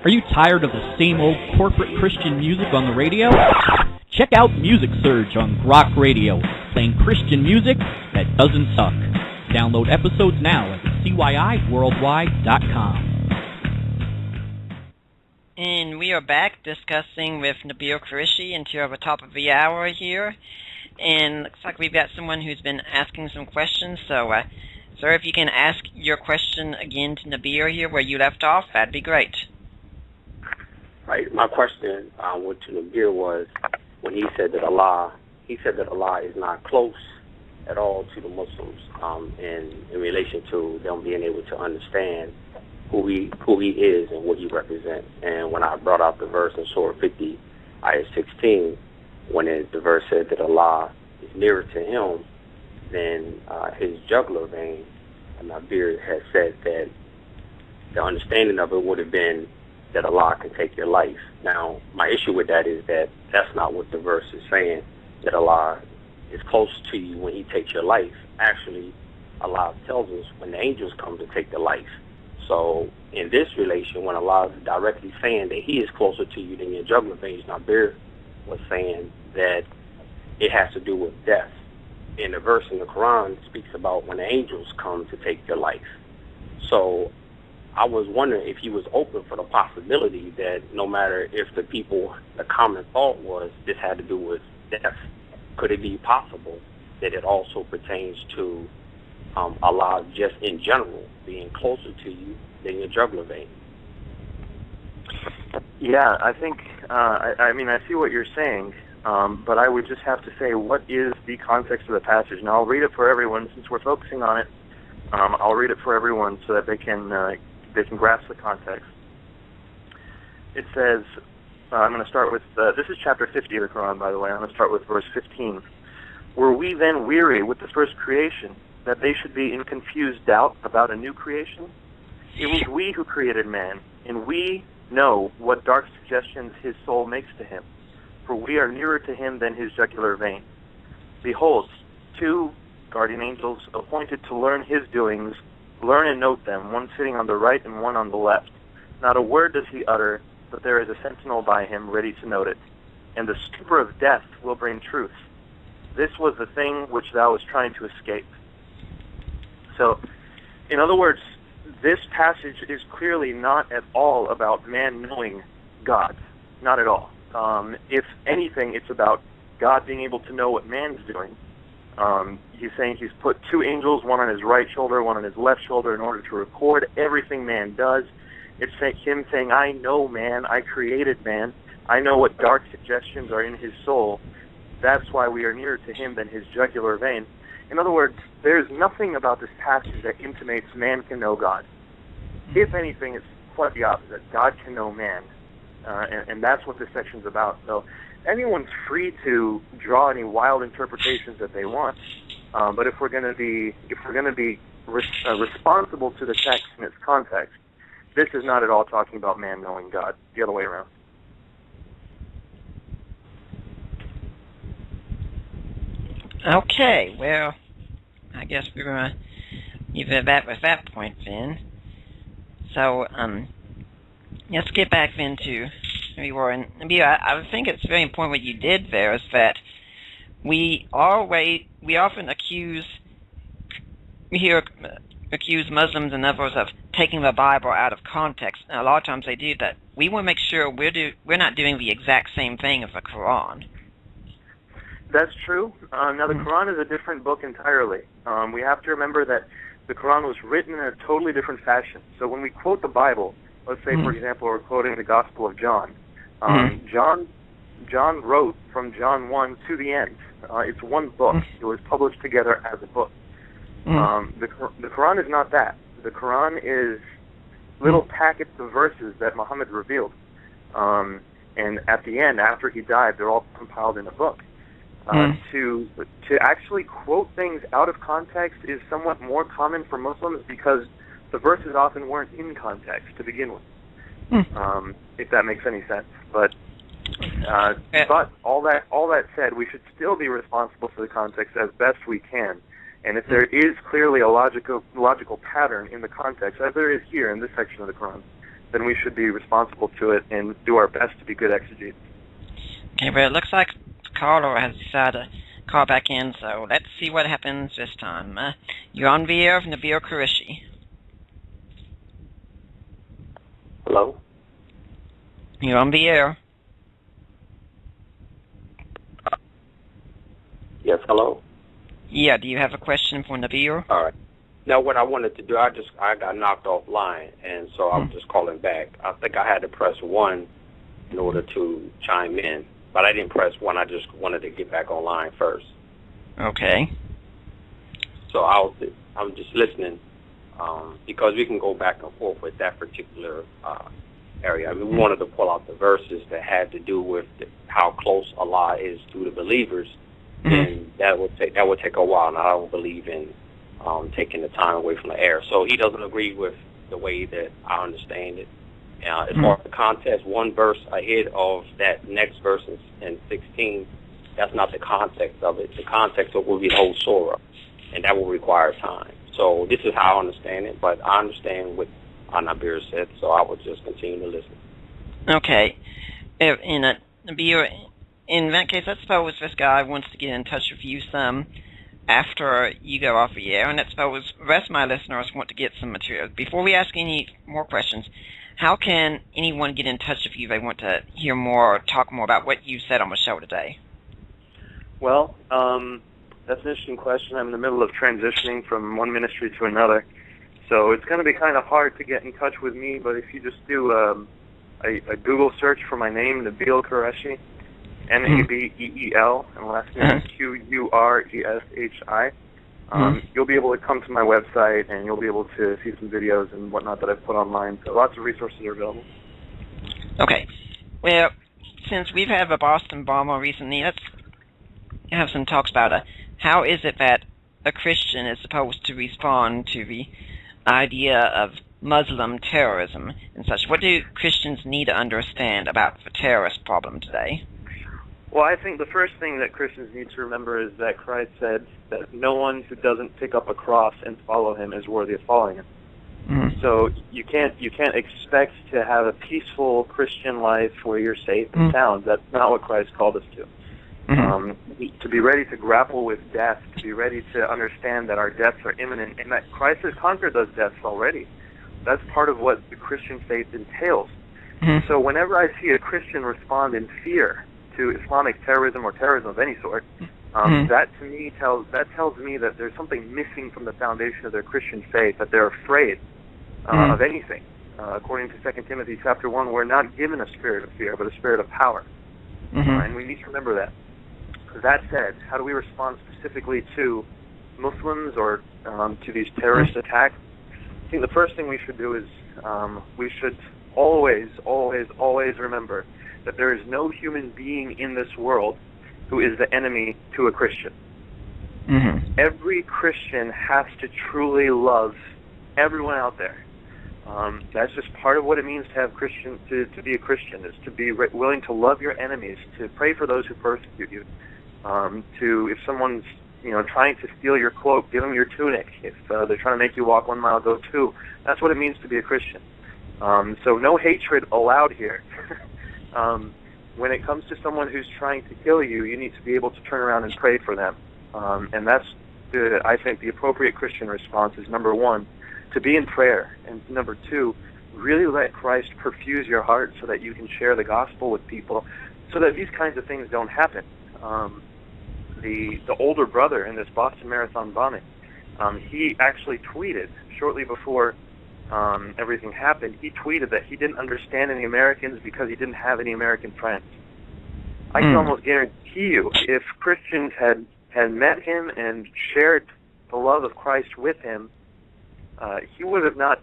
Are you tired of the same old corporate Christian music on the radio? Check out Music Surge on Grok Radio, playing Christian music that doesn't suck. Download episodes now at CYIWorldwide.com. And we are back discussing with Nabeel Qureshi until the top of the hour here. And looks like we've got someone who's been asking some questions. So, sir, if you can ask your question again to Nabeel here where you left off, that'd be great. Right. My question went to Nabeel was when he said that Allah is not close at all to the Muslims in relation to them being able to understand who he is and what he represents. And when I brought out the verse in Surah 50, ayah 16, when the verse said that Allah is nearer to him than his jugular vein, and Nabeel has said that the understanding of it would have been that Allah can take your life. Now, my issue with that is that that's not what the verse is saying, that Allah is close to you when he takes your life. Actually, Allah tells us when the angels come to take the life. So, in this relation, when Allah is directly saying that he is closer to you than your jugular veins, Nabeel was saying that it has to do with death. And the verse in the Quran speaks about when the angels come to take your life. So, I was wondering if he was open for the possibility that no matter if the common thought was this had to do with death, could it be possible that it also pertains to Allah just in general being closer to you than your jugular vein? Yeah, I think, I see what you're saying, but I would just have to say, what is the context of the passage? And I'll read it for everyone, since we're focusing on it. I'll read it for everyone so that they can grasp the context. It says, I'm going to start with, this is chapter 50 of the Quran, by the way. I'm going to start with verse 15. Were we then weary with the first creation, that they should be in confused doubt about a new creation? It was we who created man, and we know what dark suggestions his soul makes to him, for we are nearer to him than his jugular vein. Behold, 2 guardian angels appointed to learn his doings, learn and note them, one sitting on the right and one on the left. Not a word does he utter, but there is a sentinel by him ready to note it. And the stupor of death will bring truth. This was the thing which thou was trying to escape. So, in other words, this passage is clearly not at all about man knowing God. Not at all. If anything, it's about God being able to know what man's doing. He's saying he's put 2 angels, one on his right shoulder, one on his left shoulder, in order to record everything man does. It's him saying, I know man, I created man, I know what dark suggestions are in his soul. That's why we are nearer to him than his jugular vein. In other words, there's nothing about this passage that intimates man can know God. If anything, it's quite the opposite. God can know man. and that's what this section's about. So anyone's free to draw any wild interpretations that they want, but if we're going to be responsible to the text and its context, this is not at all talking about man knowing God. The other way around. Okay, well, I guess we're going to leave it at that point then. So, let's get back then to where we were. And I think it's very important what you did there is that we often accuse Muslims and others of taking the Bible out of context. And a lot of times they do that. We want to make sure we're not doing the exact same thing as the Quran. That's true. Now, the Quran is a different book entirely. We have to remember that the Quran was written in a totally different fashion. So when we quote the Bible, let's say, for example, we're quoting the Gospel of John. John wrote from John 1 to the end. It's one book. It was published together as a book. The Quran is not that. The Quran is little packets of verses that Muhammad revealed. And at the end, after he died, they're all compiled in a book. To actually quote things out of context is somewhat more common for Muslims because the verses often weren't in context to begin with, if that makes any sense. But all that said, we should still be responsible for the context as best we can. And if there is clearly a logical pattern in the context, as there is here in this section of the Quran, then we should be responsible to it and do our best to be good exegetes. Okay, but it looks like caller has decided to call back in, so let's see what happens this time. You're on the air with Nabeel Qureshi. Hello? You're on the air. Yes, hello? Yeah, do you have a question for Nabeel? All right. Now, what I wanted to do, I got knocked offline, and so I was just calling back. I think I had to press 1 in order to chime in. But I didn't press 1. I just wanted to get back online first. Okay. So I'm just listening because we can go back and forth with that particular area. I mean, we wanted to pull out the verses that had to do with how close Allah is to the believers, and that would take a while. And I don't believe in taking the time away from the air. So he doesn't agree with the way that I understand it. As far as the context, one verse ahead of that next verse in 16, that's not the context of it. The context of it will be the whole surah, and that will require time. So this is how I understand it, but I understand what Nabeel said, so I will just continue to listen. Okay. In that case, I suppose this guy wants to get in touch with you some after you go off the air, and I suppose the rest of my listeners want to get some material. Before we ask any more questions, how can anyone get in touch with you if they want to hear more or talk more about what you said on the show today? Well, that's an interesting question. I'm in the middle of transitioning from one ministry to another, so it's going to be kind of hard to get in touch with me, but if you just do a Google search for my name, Nabeel Qureshi, Nabeel, and last name Qureshi, you'll be able to come to my website and you'll be able to see some videos and whatnot that I've put online. So lots of resources are available. Okay. Well, since we've had the Boston bomber recently, let's have some talks about how is it that a Christian is supposed to respond to the idea of Muslim terrorism and such. What do Christians need to understand about the terrorist problem today? Well, I think the first thing that Christians need to remember is that Christ said that no one who doesn't pick up a cross and follow him is worthy of following him. So you can't expect to have a peaceful Christian life where you're safe and sound. That's not what Christ called us to. To be ready to grapple with death, to be ready to understand that our deaths are imminent, and that Christ has conquered those deaths already. That's part of what the Christian faith entails. So whenever I see a Christian respond in fear to Islamic terrorism or terrorism of any sort, that to me tells me that there's something missing from the foundation of their Christian faith, that they're afraid of anything. According to 2 Timothy chapter 1, we're not given a spirit of fear, but a spirit of power. And we need to remember that. That said, how do we respond specifically to Muslims or to these terrorist attacks? I think the first thing we should do is we should always, always, always remember that there is no human being in this world who is the enemy to a Christian. Mm-hmm. Every Christian has to truly love everyone out there. That's just part of what it means to have to be a Christian, is to be willing to love your enemies, to pray for those who persecute you, if someone's trying to steal your cloak, give them your tunic. If they're trying to make you walk 1 mile, go 2. That's what it means to be a Christian. So no hatred allowed here. When it comes to someone who's trying to kill you, you need to be able to turn around and pray for them. And that's, I think, the appropriate Christian response is, number 1, to be in prayer, and number 2, really let Christ perfuse your heart so that you can share the gospel with people, so that these kinds of things don't happen. The older brother in this Boston Marathon bombing, he actually tweeted shortly before everything happened. He tweeted that he didn't understand any Americans because he didn't have any American friends. I can almost guarantee you, if Christians had met him and shared the love of Christ with him, he would have not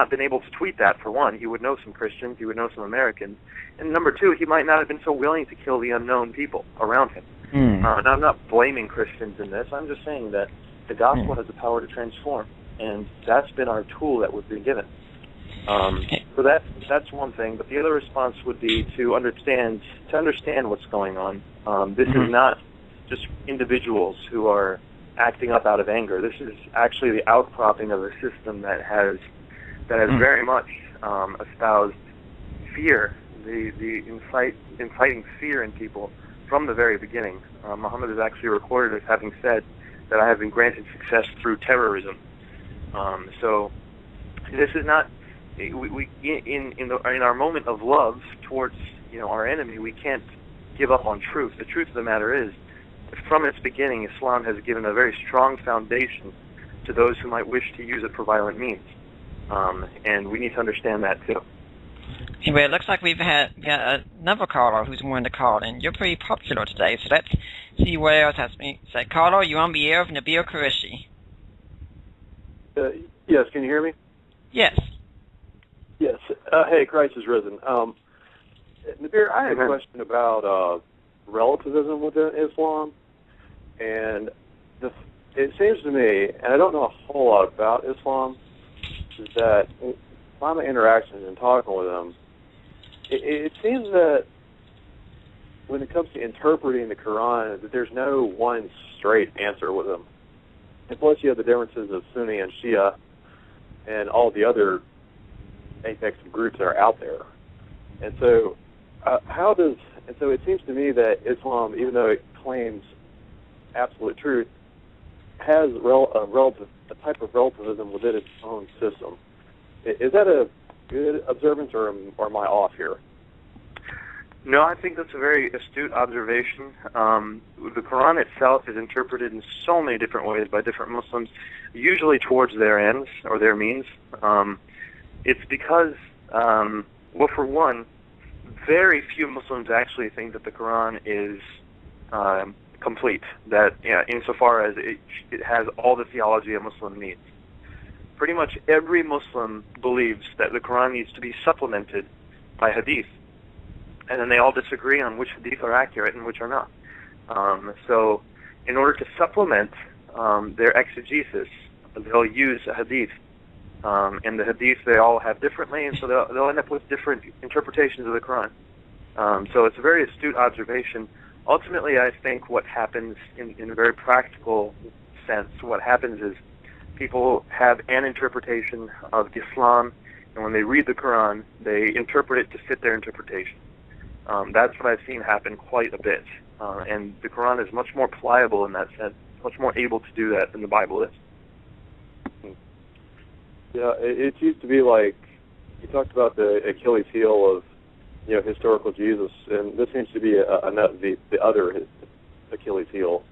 been able to tweet that. For one, he would know some Christians, he would know some Americans, and number 2, he might not have been so willing to kill the unknown people around him. And I'm not blaming Christians in this. I'm just saying that the gospel has the power to transform, and that's been our tool that we've been given. So that's one thing. But the other response would be to understand what's going on. This is not just individuals who are acting up out of anger. This is actually the outcropping of a system that has very much espoused fear, the inciting fear in people from the very beginning. Muhammad is actually recorded as having said that I have been granted success through terrorism. So this is not in our moment of love towards our enemy. We can't give up on truth. The truth of the matter is, from its beginning, Islam has given a very strong foundation to those who might wish to use it for violent means, and we need to understand that too. Anyway, it looks like we've got another caller who's wanting to call in. You're pretty popular today, so let's see what else has to be said. Caller, you're on the air with Nabeel Qureshi. Yes, can you hear me? Yes. Yes. Hey, Christ is risen. Nabeel, I have a question about relativism within Islam, and it seems to me, and I don't know a whole lot about Islam, is that by my interactions and talking with them, it seems that when it comes to interpreting the Quran, that there's no one straight answer with them. And plus you have the differences of Sunni and Shia and all the other apex groups that are out there. And so so it seems to me that Islam, even though it claims absolute truth, has a type of relativism within its own system. Is that a good observance, or am I off here? No, I think that's a very astute observation. The Quran itself is interpreted in so many different ways by different Muslims, usually towards their ends or their means. It's because, for one, very few Muslims actually think that the Quran is complete, that insofar as it has all the theology a Muslim needs. Pretty much every Muslim believes that the Quran needs to be supplemented by hadith, and then they all disagree on which hadith are accurate and which are not. So in order to supplement their exegesis, they'll use a hadith, and the hadith they all have differently, and so they'll end up with different interpretations of the Quran. So it's a very astute observation. Ultimately, I think what happens in a very practical sense, what happens is people have an interpretation of Islam, and when they read the Quran, they interpret it to fit their interpretation. That's what I've seen happen quite a bit. And the Quran is much more pliable in that sense, much more able to do that than the Bible is. Yeah, it used to be like, you talked about the Achilles heel of, historical Jesus, and this seems to be the other Achilles heel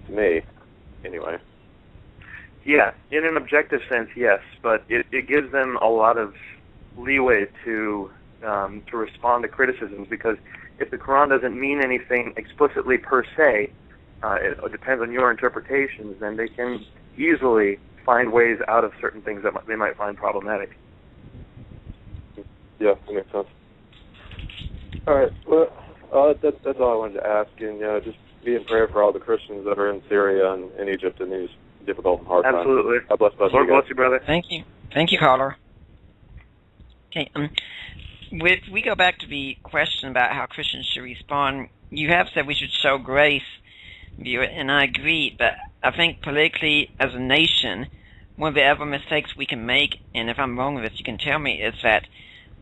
to me, anyway. Yeah, in an objective sense, yes, but it gives them a lot of leeway to respond to criticisms, because if the Quran doesn't mean anything explicitly per se, it depends on your interpretations, then they can easily find ways out of certain things that they might find problematic. Yeah, that makes sense. All right. Well, that's all I wanted to ask, and just be in prayer for all the Christians that are in Syria and in Egypt in these difficult and hard times. Absolutely. God bless you. Lord bless you, brother. Thank you, caller. Okay. If we go back to the question about how Christians should respond, you have said we should show grace, and I agree, but I think politically, as a nation, one of the other mistakes we can make, and if I'm wrong with this, you can tell me, is that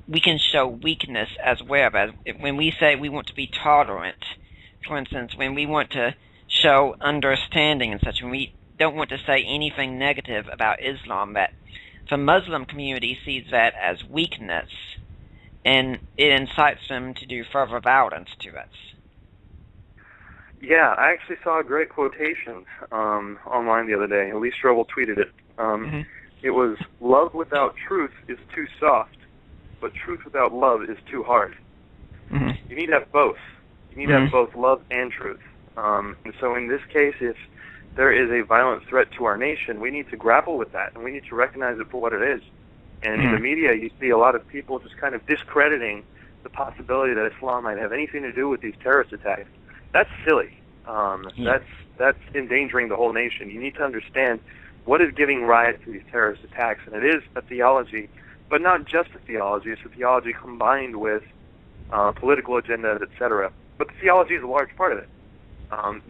we can show weakness as well. As when we say we want to be tolerant, for instance, when we want to show understanding and such, when we don't want to say anything negative about Islam, that the Muslim community sees that as weakness, and it incites them to do further violence to us. Yeah, I actually saw a great quotation online the other day. Lee Strobel tweeted it. It was, "Love without truth is too soft, but truth without love is too hard." You need to have both. You need to have both love and truth. And so in this case, if there is a violent threat to our nation, we need to grapple with that, and we need to recognize it for what it is. And in the media, you see a lot of people just kind of discrediting the possibility that Islam might have anything to do with these terrorist attacks. That's silly. That's endangering the whole nation. You need to understand what is giving rise to these terrorist attacks, and it is a theology, but not just a theology. It's a theology combined with political agendas, etc. But the theology is a large part of it.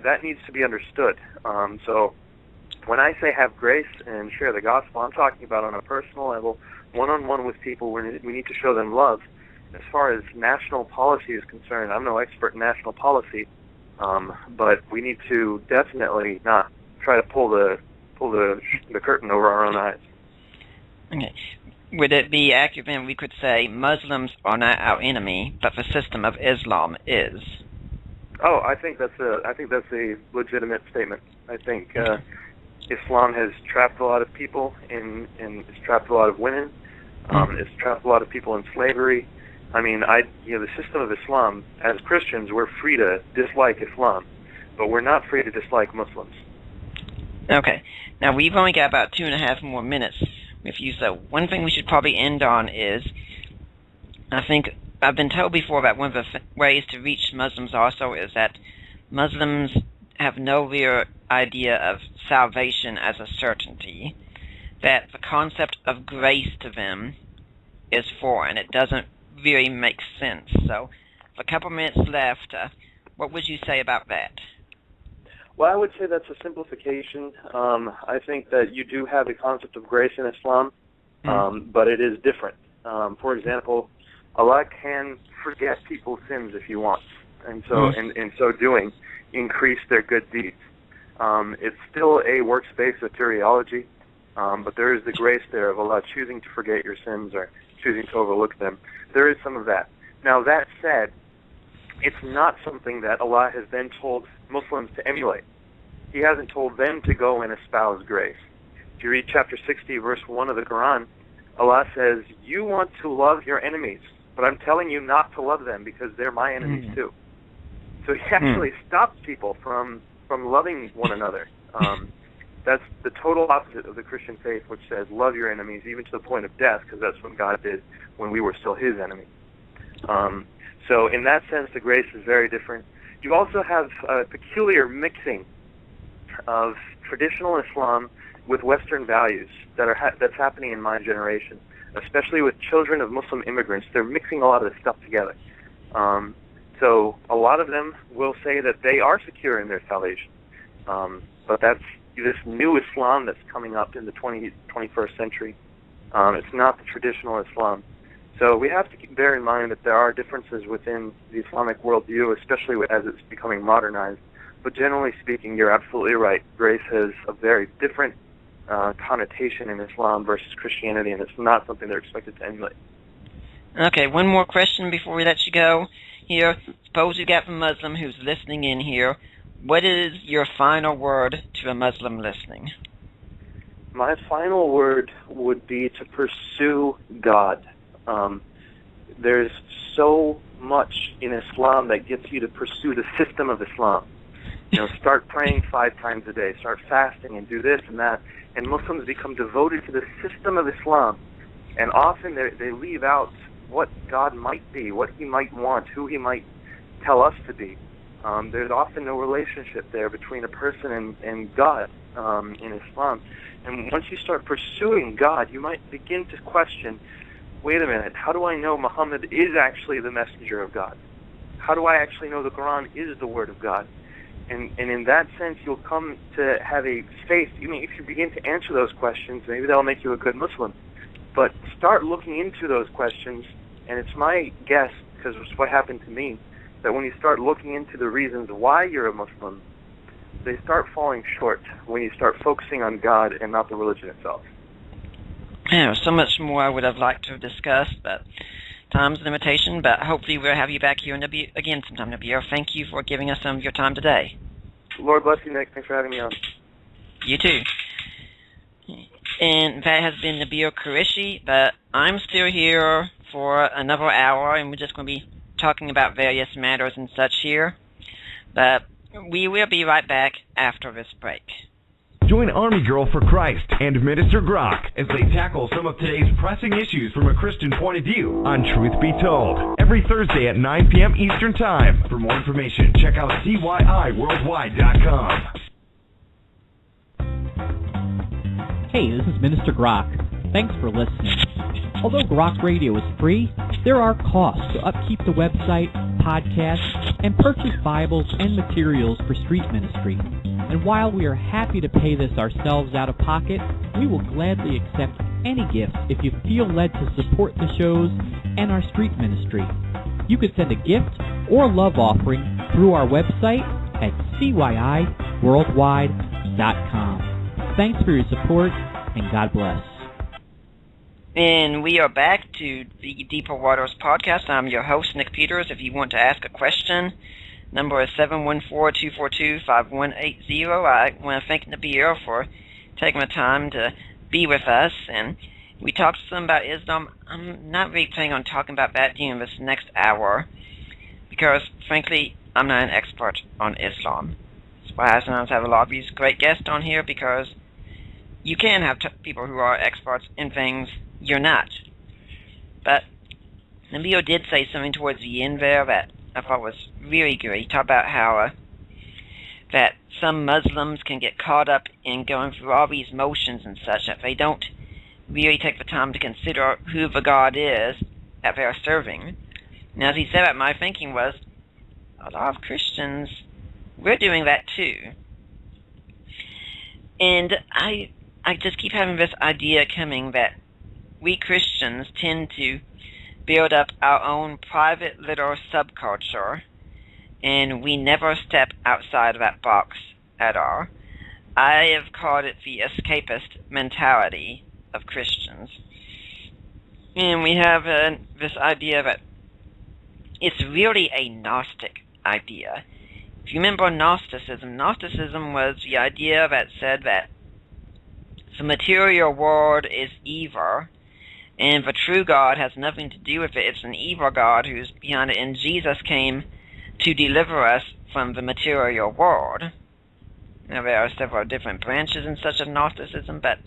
That needs to be understood. So when I say have grace and share the gospel, I'm talking about on a personal level, one-on-one with people. We need to show them love. As far as national policy is concerned, I'm no expert in national policy, but we need to definitely not try to pull the curtain over our own eyes. Okay. Would it be accurate then we could say Muslims are not our enemy, but the system of Islam is? Oh, I think that's a legitimate statement. I think Islam has trapped a lot of people and it's trapped a lot of women. It's trapped a lot of people in slavery. I mean, the system of Islam, as Christians, we're free to dislike Islam, but we're not free to dislike Muslims. Okay. Now, we've only got about 2.5 more minutes with you, so one thing we should probably end on is, I think I've been told before that one of the ways to reach Muslims also is that Muslims have no real idea of salvation as a certainty, that the concept of grace to them is foreign. It doesn't really make sense. So, a couple minutes left, what would you say about that? Well, I would say that's a simplification. I think that you do have a concept of grace in Islam, but it is different. For example, Allah can forget people's sins if He wants, and so in so doing, increase their good deeds. It's still a works-based soteriology, but there is the grace there of Allah choosing to forget your sins or choosing to overlook them. There is some of that. Now, that said, it's not something that Allah has then told Muslims to emulate. He hasn't told them to go and espouse grace. If you read chapter 60, verse 1 of the Quran, Allah says, you want to love your enemies, but I'm telling you not to love them because they're my enemies too. So He actually stops people from loving one another. That's the total opposite of the Christian faith, which says love your enemies even to the point of death, because that's what God did when we were still His enemy. So in that sense, the grace is very different. You also have a peculiar mixing of traditional Islam with Western values that's happening in my generation, especially with children of Muslim immigrants. They're mixing a lot of this stuff together. So a lot of them will say that they are secure in their salvation. But that's this new Islam that's coming up in the 21st century. It's not the traditional Islam. So we have to bear in mind that there are differences within the Islamic worldview, especially as it's becoming modernized. But generally speaking, you're absolutely right. Grace has a very different connotation in Islam versus Christianity, and it's not something they're expected to emulate. Okay, one more question before we let you go. Here, suppose you got a Muslim who's listening in here. What is your final word to a Muslim listening? My final word would be to pursue God. There's so much in Islam that gets you to pursue the system of Islam. Start praying 5 times a day, start fasting and do this and that. And Muslims become devoted to the system of Islam. And often they leave out what God might be, what he might want, who he might tell us to be. There's often no relationship there between a person and God in Islam. And once you start pursuing God, you might begin to question, wait a minute, how do I know Muhammad is actually the messenger of God? How do I actually know the Quran is the word of God? And in that sense, you'll come to have a faith. I mean, if you begin to answer those questions, maybe that'll make you a good Muslim. But start looking into those questions, and it's my guess, because it's what happened to me, that when you start looking into the reasons why you're a Muslim, they start falling short when you start focusing on God and not the religion itself. Yeah, so much more I would have liked to have discussed, but time's a limitation. But hopefully we'll have you back here again sometime, Nabeel. Thank you for giving us some of your time today. Lord bless you, Nick. Thanks for having me on. You too. And that has been Nabeel Qureshi, but I'm still here for another hour, and we're just going to be talking about various matters and such here. But we will be right back after this break. Join Army Girl for Christ and Minister Grok as they tackle some of today's pressing issues from a Christian point of view on Truth Be Told, every Thursday at 9 p.m. Eastern Time. For more information, check out CYIWorldwide.com. Hey, this is Minister Grok. Thanks for listening. Although Grok Radio is free, there are costs to upkeep the website, podcasts, and purchase Bibles and materials for street ministry. And while we are happy to pay this ourselves out of pocket, we will gladly accept any gift if you feel led to support the shows and our street ministry. You could send a gift or love offering through our website at CYIWorldwide.com. Thanks for your support, and God bless. And we are back to the Deeper Waters podcast. I'm your host, Nick Peters. If you want to ask a question, number is 714-242-5180. I want to thank Nabeel for taking the time to be with us. And we talked some about Islam. I'm not really planning on talking about that during this next hour because, frankly, I'm not an expert on Islam. That's why I sometimes have a lot of these great guests on here, because you can have people who are experts in things you're not. But Nabeel did say something towards the end there that I thought was really good. He talked about how that some Muslims can get caught up in going through all these motions and such, that they don't really take the time to consider who the God is that they're serving. Now, as he said that, my thinking was, a lot of Christians, we're doing that too. And I just keep having this idea coming that we Christians tend to build up our own private little subculture, and we never step outside of that box at all. I have called it the escapist mentality of Christians. And we have this idea that it's really a Gnostic idea. If you remember Gnosticism was the idea that said that the material world is evil, and the true God has nothing to do with it. It's an evil God who's behind it, and Jesus came to deliver us from the material world. Now, there are several different branches and such of Gnosticism, but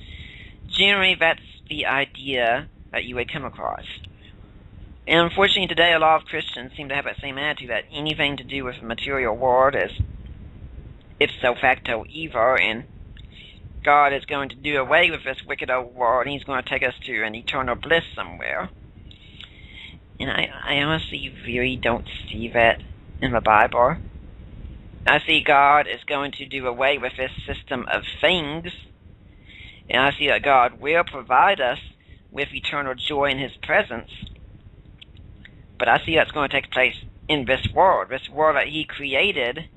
generally that's the idea that you would come across. And unfortunately today a lot of Christians seem to have that same attitude, that anything to do with the material world is ipso facto evil, and God is going to do away with this wicked old world, and he's going to take us to an eternal bliss somewhere. And I honestly really don't see that in the Bible. I see God is going to do away with this system of things, and I see that God will provide us with eternal joy in his presence. But I see that's going to take place in this world that he created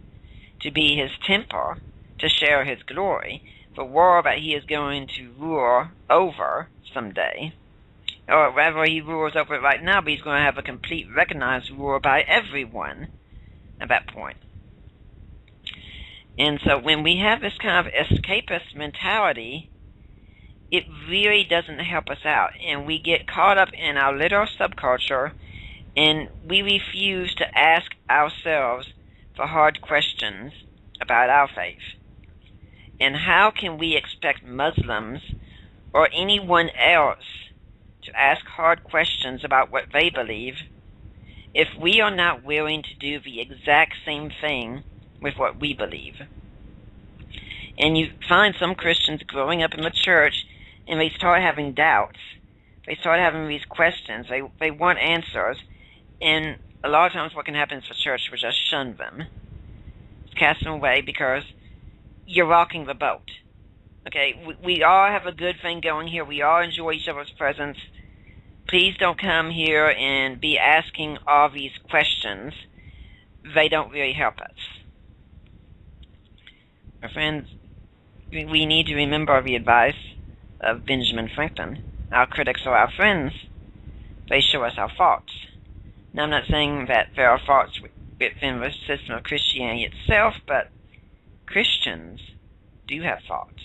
to be his temple, to share his glory, the world that he is going to rule over someday. Or rather, he rules over it right now, but he's going to have a complete recognized rule by everyone at that point. And so when we have this kind of escapist mentality, it really doesn't help us out. And we get caught up in our little subculture, and we refuse to ask ourselves the hard questions about our faith. And how can we expect Muslims or anyone else to ask hard questions about what they believe if we are not willing to do the exact same thing with what we believe. And you find some Christians growing up in the church, and they start having doubts. They start having these questions. They want answers, and a lot of times what can happen is the church will just shun them, cast them away, because you're rocking the boat. Okay, we all have a good thing going here. We all enjoy each other's presence. Please don't come here and be asking all these questions. They don't really help us. My friends, we need to remember the advice of Benjamin Franklin. Our critics are our friends. They show us our faults. Now, I'm not saying that there are faults within the system of Christianity itself, but Christians do have faults.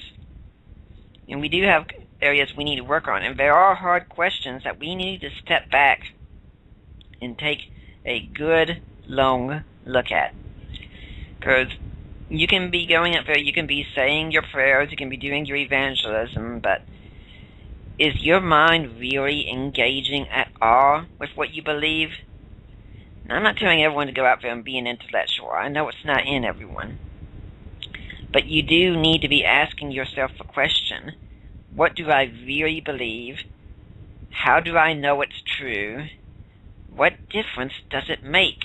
And we do have areas we need to work on. And there are hard questions that we need to step back and take a good, long look at. Because you can be going up there, you can be saying your prayers, you can be doing your evangelism, but is your mind really engaging at all with what you believe? Now, I'm not telling everyone to go out there and be an intellectual. I know it's not in everyone. But you do need to be asking yourself the question, what do I really believe? How do I know it's true? What difference does it make?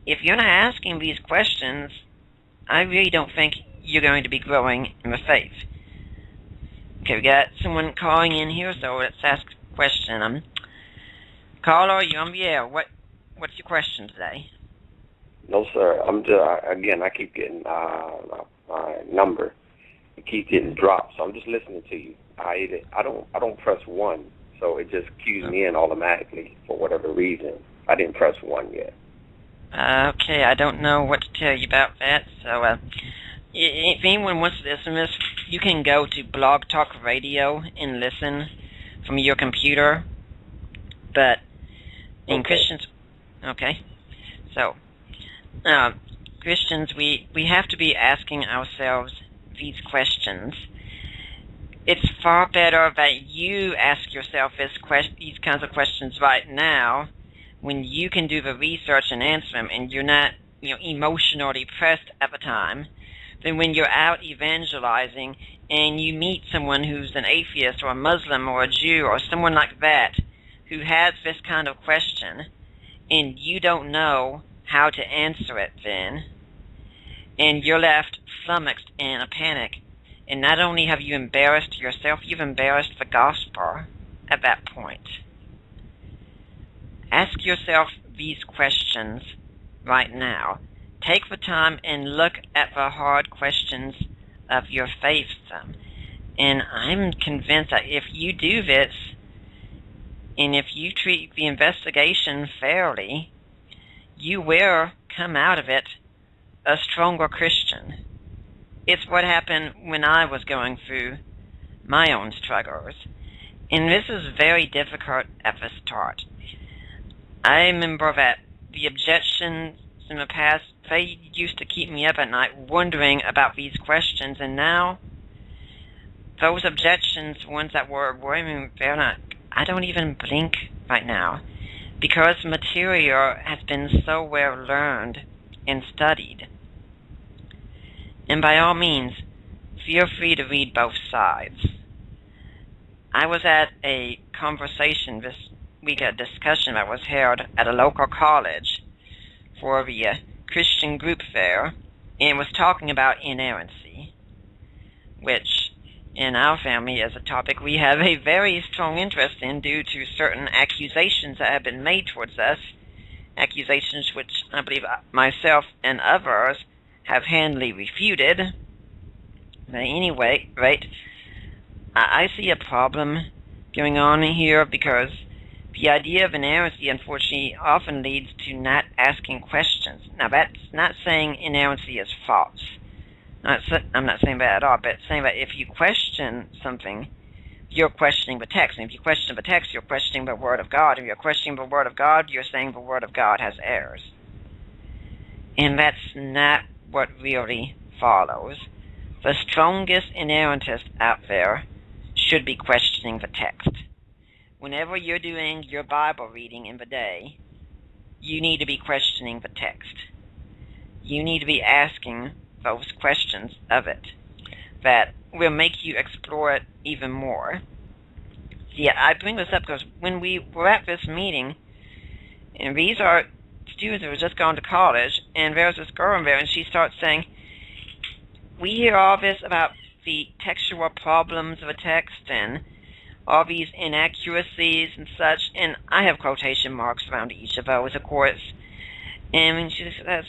If you're not asking these questions, I really don't think you're going to be growing in the faith. Okay, we got someone calling in here, so let's ask a question. Caller, you're on the air. What's your question today? No, sir. I'm just, again, I keep getting my number. It keeps getting dropped, so I'm just listening to you. I don't press 1, so it just cues me in automatically for whatever reason. I didn't press 1 yet. Okay, I don't know what to tell you about that. So, if anyone wants to listen to this, you can go to Blog Talk Radio and listen from your computer. But in Christians, okay. So, Christians, we have to be asking ourselves these questions. It's far better that you ask yourself these kinds of questions right now, when you can do the research and answer them, and you're not, emotionally pressed at the time, than when you're out evangelizing and you meet someone who's an atheist or a Muslim or a Jew or someone like that who has this kind of question, and you don't know how to answer it then, and you're left flummoxed in a panic. And not only have you embarrassed yourself, you've embarrassed the gospel at that point. Ask yourself these questions right now. Take the time and look at the hard questions of your faith. And I'm convinced that if you do this, and if you treat the investigation fairly, you will come out of it a stronger Christian. It's what happened when I was going through my own struggles. And this is very difficult at the start. I remember that the objections in the past, they used to keep me up at night wondering about these questions, and now those objections, ones that were worrying me, I don't even blink right now, because material has been so well learned and studied. And by all means, feel free to read both sides. I was at a conversation this week, a discussion that was held at a local college for the Christian group fair, and was talking about inerrancy, which in our family as a topic we have a very strong interest in due to certain accusations that have been made towards us, accusations which I believe myself and others have handily refuted. But anyway, right, I see a problem going on here, because the idea of inerrancy, unfortunately, often leads to not asking questions. Now, that's not saying inerrancy is false. I'm not saying that at all, but saying that if you question something, you're questioning the text. And if you question the text, you're questioning the Word of God. If you're questioning the Word of God, you're saying the Word of God has errors. And that's not what really follows. The strongest inerrantists out there should be questioning the text. Whenever you're doing your Bible reading in the day, you need to be questioning the text. You need to be asking those questions of it that will make you explore it even more. Yeah, I bring this up because when we were at this meeting, and these are students who have just gone to college, and there's this girl in there, and she starts saying, we hear all this about the textual problems of a text and all these inaccuracies and such, and I have quotation marks around each of those, of course. And she says,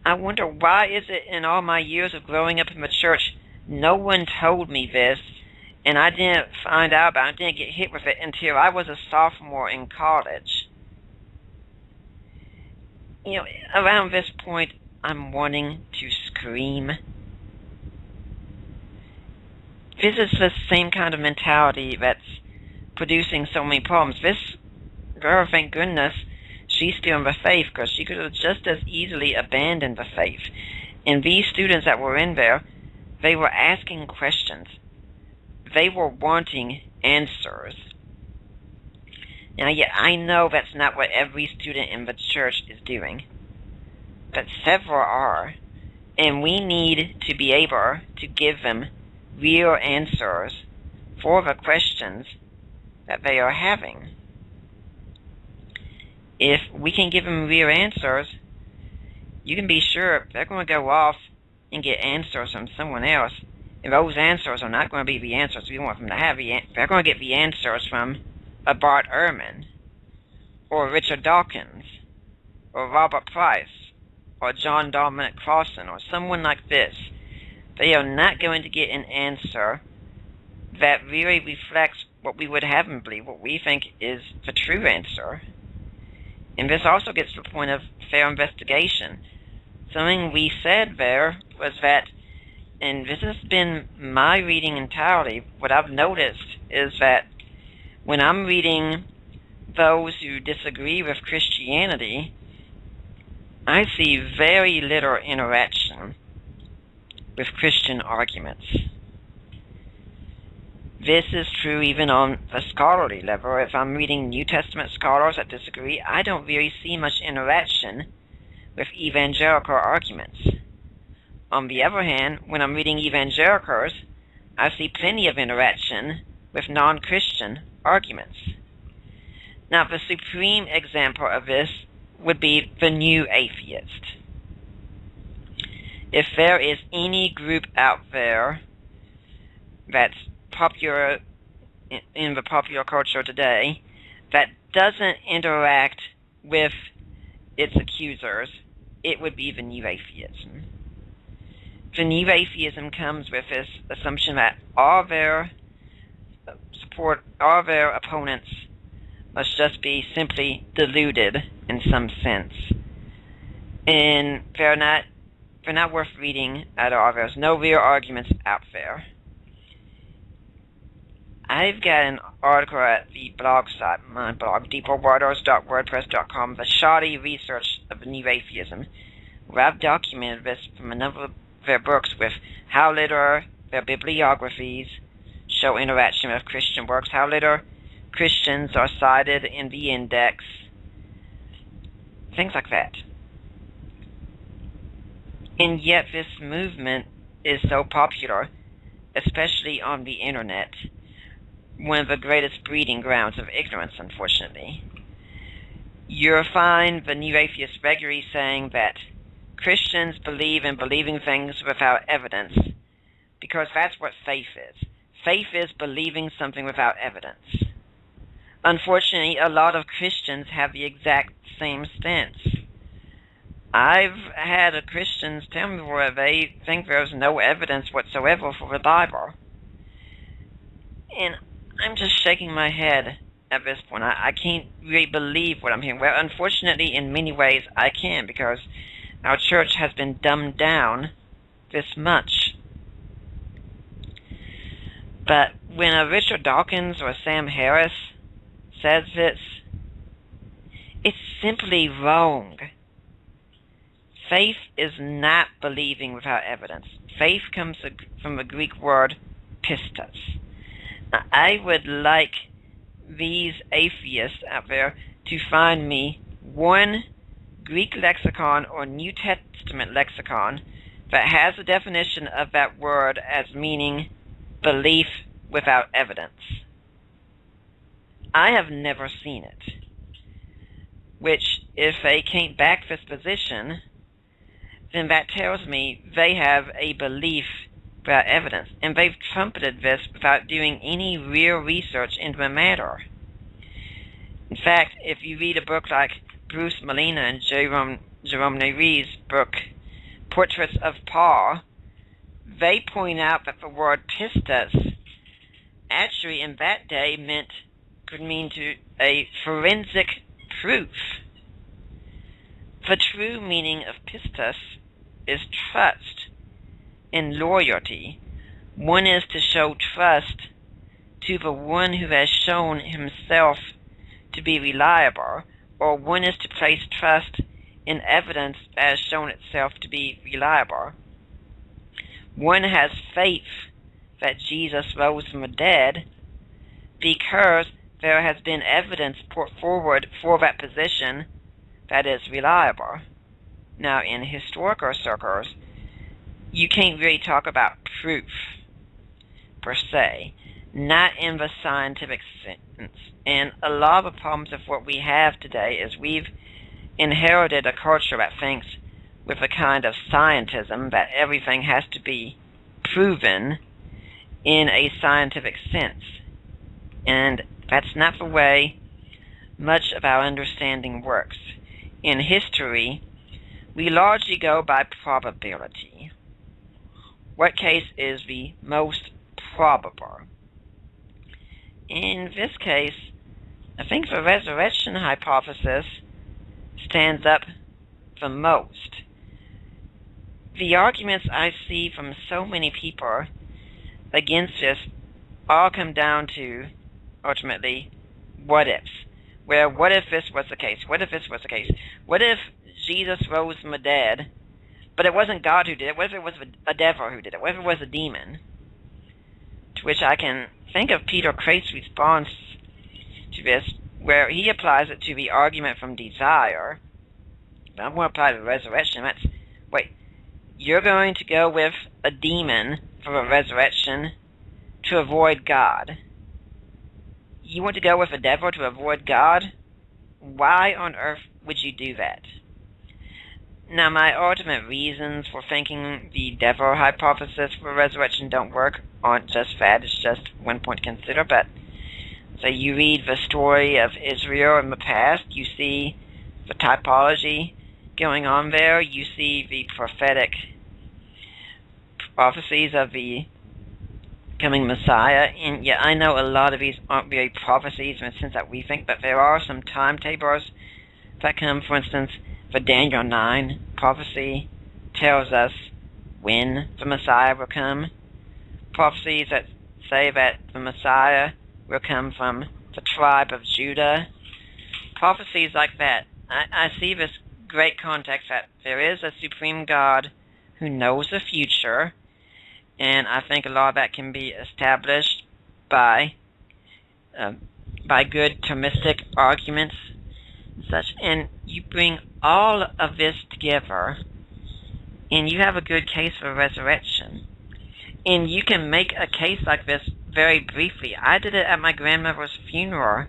I wonder why is it in all my years of growing up in the church, no one told me this, and I didn't find out about it, didn't get hit with it until I was a sophomore in college. You know, around this point, I'm wanting to scream. This is the same kind of mentality that's producing so many problems. This girl, thank goodness, she's still in the faith, because she could have just as easily abandoned the faith. And these students that were in there, they were asking questions. They were wanting answers. Now, yeah, I know that's not what every student in the church is doing, but several are. And we need to be able to give them real answers for the questions that they are having. If we can give them real answers, you can be sure they're going to go off and get answers from someone else. And those answers are not going to be the answers we want them to have. They're going to get the answers from a Bart Ehrman, or Richard Dawkins, or Robert Price, or John Dominic Crossan, or someone like this. They are not going to get an answer that really reflects what we would have them believe, what we think is the true answer. And this also gets to the point of fair investigation. Something we said there was that, and this has been my reading entirely, what I've noticed is that when I'm reading those who disagree with Christianity, I see very little interaction with Christian arguments. This is true even on the scholarly level. If I'm reading New Testament scholars that disagree, I don't really see much interaction with evangelical arguments. On the other hand, when I'm reading evangelicals, I see plenty of interaction with non-Christian arguments. Now, the supreme example of this would be the new atheist. If there is any group out there that's popular in the popular culture today that doesn't interact with its accusers, it would be the new atheism. The new atheism comes with this assumption that all their opponents must just be simply deluded in some sense, and they're not worth reading at all. There's no real arguments out there. I've got an article at the blog site, my blog, deeperwaters.wordpress.com, the shoddy research of the new atheism, where I've documented this from a number of their books with how little their bibliographies show interaction with Christian works, how little Christians are cited in the index, things like that. And yet this movement is so popular, especially on the internet, one of the greatest breeding grounds of ignorance, unfortunately. You'll find the new atheists regularly saying that Christians believe in believing things without evidence, because that's what faith is. Faith is believing something without evidence. Unfortunately, a lot of Christians have the exact same stance. I've had Christians tell me where they think there's no evidence whatsoever for the Bible. And I'm just shaking my head at this point. I can't really believe what I'm hearing. Well, unfortunately, in many ways, I can, because our church has been dumbed down this much. But when a Richard Dawkins or Sam Harris says this, it's simply wrong. Faith is not believing without evidence. Faith comes from the Greek word pistos. I would like these atheists out there to find me one Greek lexicon or New Testament lexicon that has a definition of that word as meaning belief without evidence. I have never seen it. Which, if they can't back this position, then that tells me they have a belief without evidence, and they've trumpeted this without doing any real research into the matter. In fact, if you read a book like Bruce Molina and Jerome Nere's book, Portraits of Paul, they point out that the word pistis actually in that day could mean to a forensic proof. The true meaning of pistis is trust and loyalty. One is to show trust to the one who has shown himself to be reliable, or one is to place trust in evidence that has shown itself to be reliable. One has faith that Jesus rose from the dead because there has been evidence put forward for that position that is reliable. Now, in historical circles, you can't really talk about proof, per se, not in the scientific sense. And a lot of the problems of what we have today is we've inherited a culture that thinks with a kind of scientism that everything has to be proven in a scientific sense. And that's not the way much of our understanding works. In history, we largely go by probability. What case is the most probable? In this case, I think the resurrection hypothesis stands up the most. The arguments I see from so many people against this all come down to, ultimately, what ifs. Where, what if this was the case? What if this was the case? What if Jesus rose from the dead, but it wasn't God who did it? What if it was a devil who did it? What if it was a demon? To which I can think of Peter Crate's response to this, where he applies it to the argument from desire. But I'm going to apply to the resurrection. That's, wait, you're going to go with a demon for a resurrection to avoid God. You want to go with a devil to avoid God? Why on earth would you do that? Now, my ultimate reasons for thinking the devil hypothesis for resurrection don't work aren't just that. It's just one point to consider. But so you read the story of Israel in the past, you see the typology going on there, you see the prophetic prophecies of the coming Messiah, and yeah, I know a lot of these aren't really prophecies in the sense that we think, but there are some timetables that come. For instance, the Daniel 9 prophecy tells us when the Messiah will come. Prophecies that say that the Messiah will come from the tribe of Judah. Prophecies like that. I see this great context that there is a supreme God who knows the future, and I think a lot of that can be established by good Thomistic arguments and such. And you bring all of this together, and you have a good case for resurrection. And you can make a case like this very briefly. I did it at my grandmother's funeral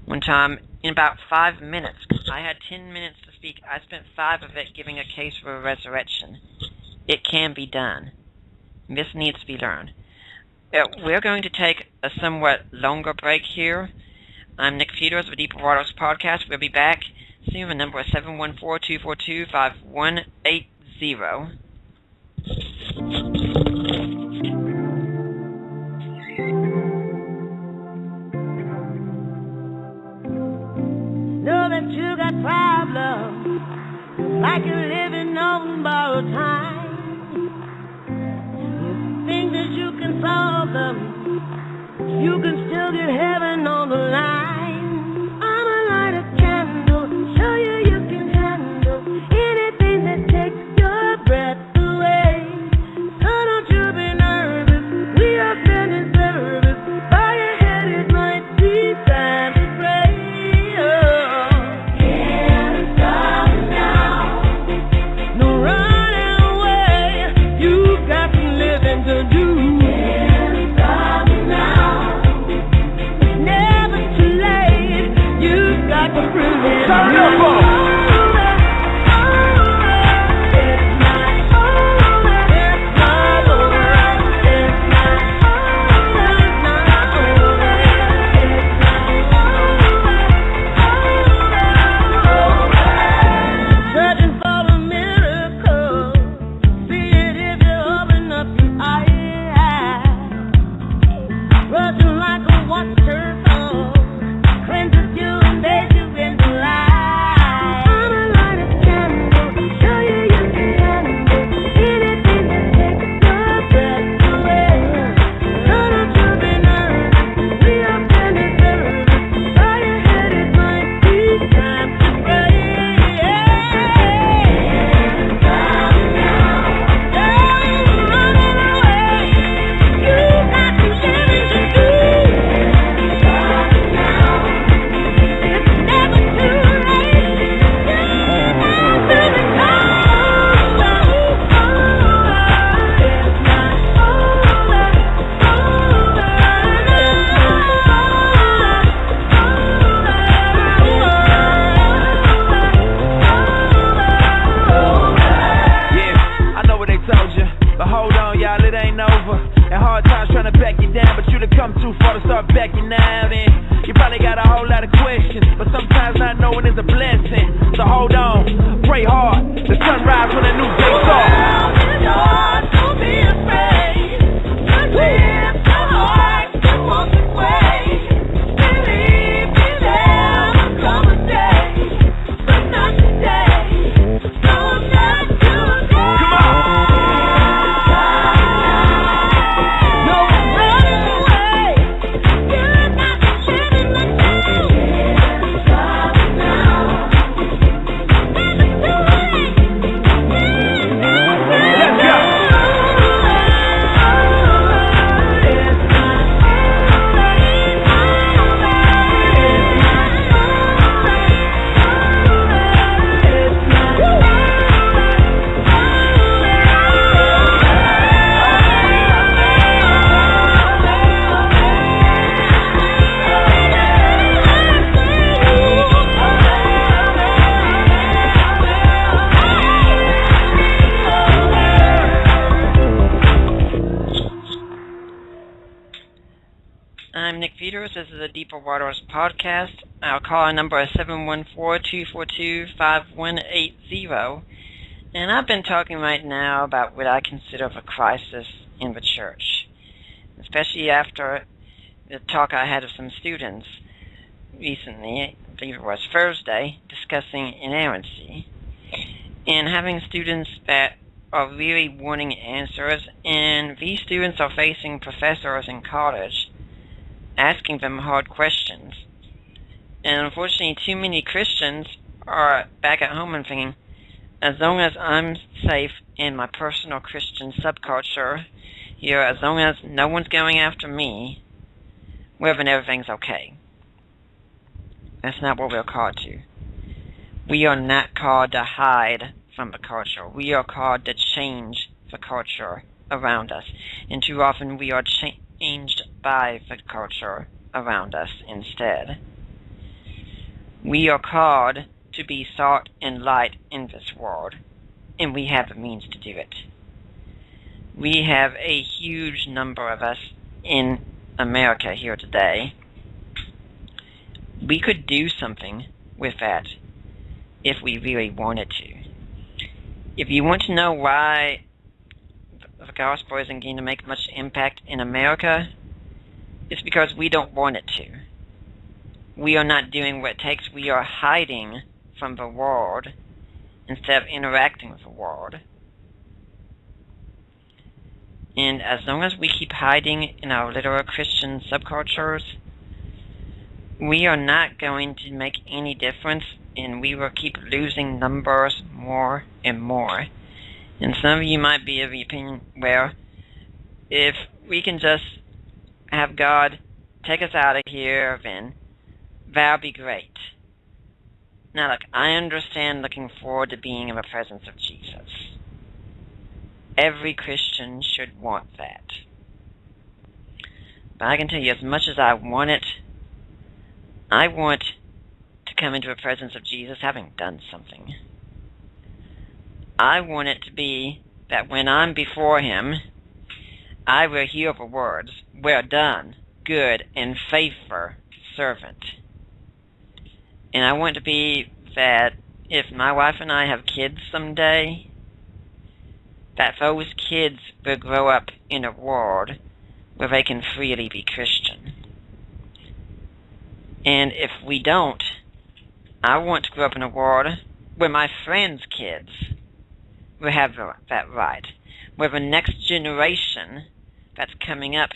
one time in about 5 minutes. I had 10 minutes to speak. I spent 5 of it giving a case for a resurrection. It can be done. This needs to be learned. We're going to take a somewhat longer break here. I'm Nick Peters of the Deeper Waters Podcast. We'll be back soon. The number is 714-242-5180. Know that you got problems, like you're living on borrowed time. Think that you can solve them, you can still get heaven on the line. I'ma light a candle, show you you can handle anything that takes your breath away. So don't you be nervous, we are sending service. hold on, y'all, it ain't over. And hard times trying to back you down, but you done come too far to start backing out. And you probably got a whole lot of questions, but sometimes not knowing is a blessing. So hold on, pray hard. The sunrise when a new day starts. Don't be afraid. Live the heart that wants its way. Believe me, there will come a day, but not today. No, not today. Come on. No running away. You're not living the day. It's coming now. Let's go. I'm Nick Peters. This is the Deeper Waters podcast. Our call number is 714-242-5180. And I've been talking right now about what I consider a crisis in the church, especially after the talk I had of some students recently, I believe it was Thursday, discussing inerrancy. And having students that are really wanting answers, and these students are facing professors in college asking them hard questions. And unfortunately, too many Christians are back at home and thinking, as long as I'm safe in my personal Christian subculture here, as long as no one's going after me, well, then everything's okay. That's not what we're called to. We are not called to hide from the culture. We are called to change the culture around us. And too often we are changed by the culture around us instead. We are called to be salt and light in this world, and we have the means to do it. We have a huge number of us in America here today. We could do something with that if we really wanted to. If you want to know why the gospel isn't going to make much impact in America, it's because we don't want it to. We are not doing what it takes. We are hiding from the world instead of interacting with the world. And as long as we keep hiding in our literal Christian subcultures, we are not going to make any difference, and we will keep losing numbers more and more. And some of you might be of the opinion, well, if we can just have God take us out of here, then that'll be great. Now look, I understand looking forward to being in the presence of Jesus. Every Christian should want that. But I can tell you, as much as I want it, I want to come into the presence of Jesus having done something. I want it to be that when I'm before Him, I will hear the words, "Well done, good and faithful servant." And I want it to be that if my wife and I have kids someday, that those kids will grow up in a world where they can freely be Christian. And if we don't, I want to grow up in a world where my friends' kids will have that right, where the next generation that's coming up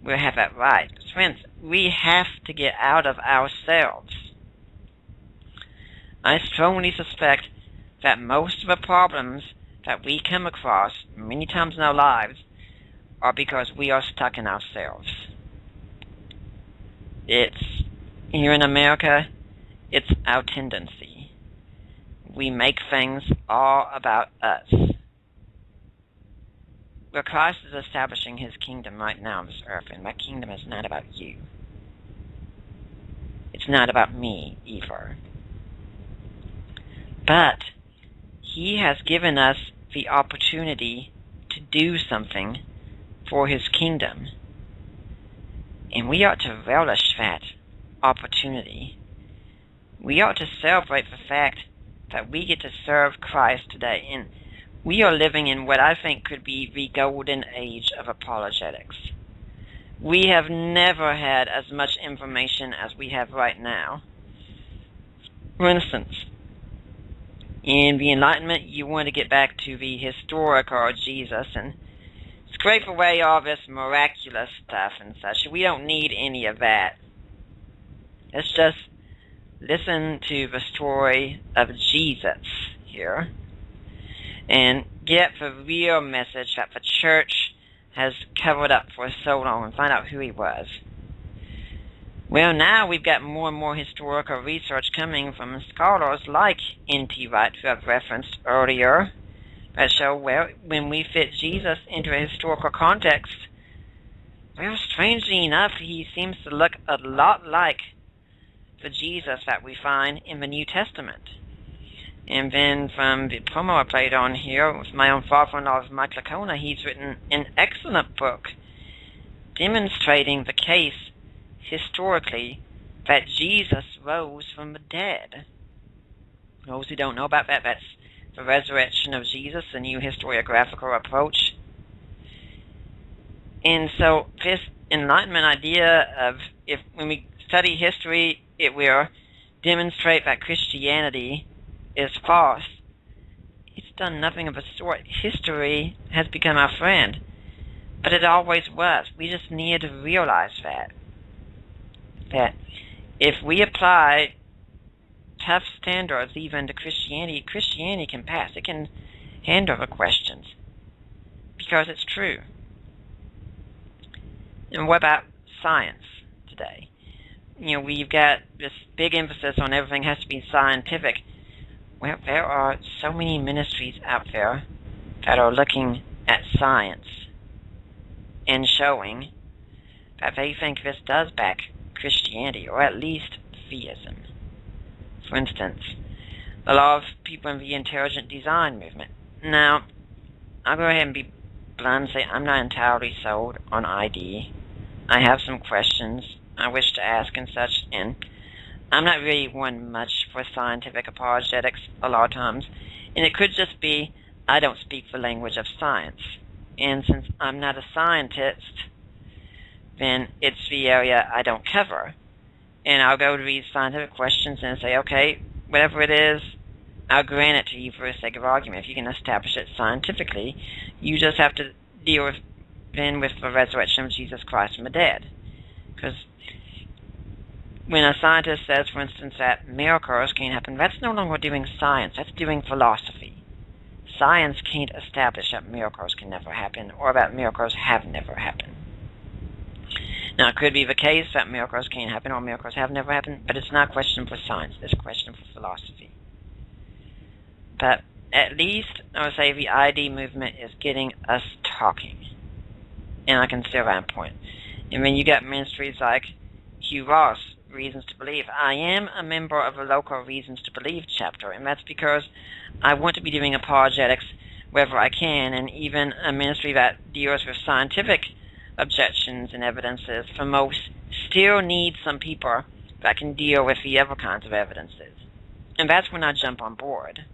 will have that right. Friends, we have to get out of ourselves. I strongly suspect that most of the problems that we come across many times in our lives are because we are stuck in ourselves. It's, here in America, it's our tendency. We make things all about us. Well, Christ is establishing His kingdom right now on this earth, and that kingdom is not about you. It's not about me, either. But He has given us the opportunity to do something for his kingdom. And we ought to relish that opportunity. We ought to celebrate the fact that we get to serve Christ today. And we are living in what I think could be the golden age of apologetics. We have never had as much information as we have right now. For instance, in the Enlightenment, you want to get back to the historical Jesus and scrape away all this miraculous stuff and such. We don't need any of that. Let's just listen to the story of Jesus here and get the real message that the church has covered up for so long and find out who he was. Well, now we've got more and more historical research coming from scholars like N.T. Wright, who I've referenced earlier, that show, well, when we fit Jesus into a historical context, well, strangely enough, he seems to look a lot like the Jesus that we find in the New Testament. And then from the promo I played on here with my own father-in-law, Mike Lacona, he's written an excellent book demonstrating the case historically that Jesus rose from the dead. For those who don't know about that, that's the resurrection of Jesus, the new historiographical approach. And so this Enlightenment idea of, if when we study history, it will demonstrate that Christianity is false. It's done nothing of the sort. History has become our friend, but it always was. We just need to realize that if we apply tough standards even to Christianity, Christianity can pass. It can handle the questions because it's true. And what about science today? You know, we've got this big emphasis on everything has to be scientific. Well, there are so many ministries out there that are looking at science and showing that they think this does back Christianity, or at least theism. For instance, a lot of people in the intelligent design movement. Now, I'll go ahead and be blunt and say I'm not entirely sold on ID. I have some questions I wish to ask and such, and I'm not really one much for scientific apologetics a lot of times, and it could just be I don't speak the language of science. And since I'm not a scientist, then it's the area I don't cover. And I'll go to these scientific questions and say, okay, whatever it is, I'll grant it to you for the sake of argument. If you can establish it scientifically, you just have to deal with the resurrection of Jesus Christ from the dead. Because when a scientist says, for instance, that miracles can't happen, that's no longer doing science, that's doing philosophy. Science can't establish that miracles can never happen, or that miracles have never happened. Now, it could be the case that miracles can't happen or miracles have never happened, but it's not a question for science, it's a question for philosophy. But at least, I would say, the ID movement is getting us talking. And I can see that point. And when you got ministries like Hugh Ross, Reasons to Believe, I am a member of the local Reasons to Believe chapter, and that's because I want to be doing apologetics wherever I can, and even a ministry that deals with scientific objections and evidences for most still needs some people that can deal with the other kinds of evidences. And that's when I jump on board.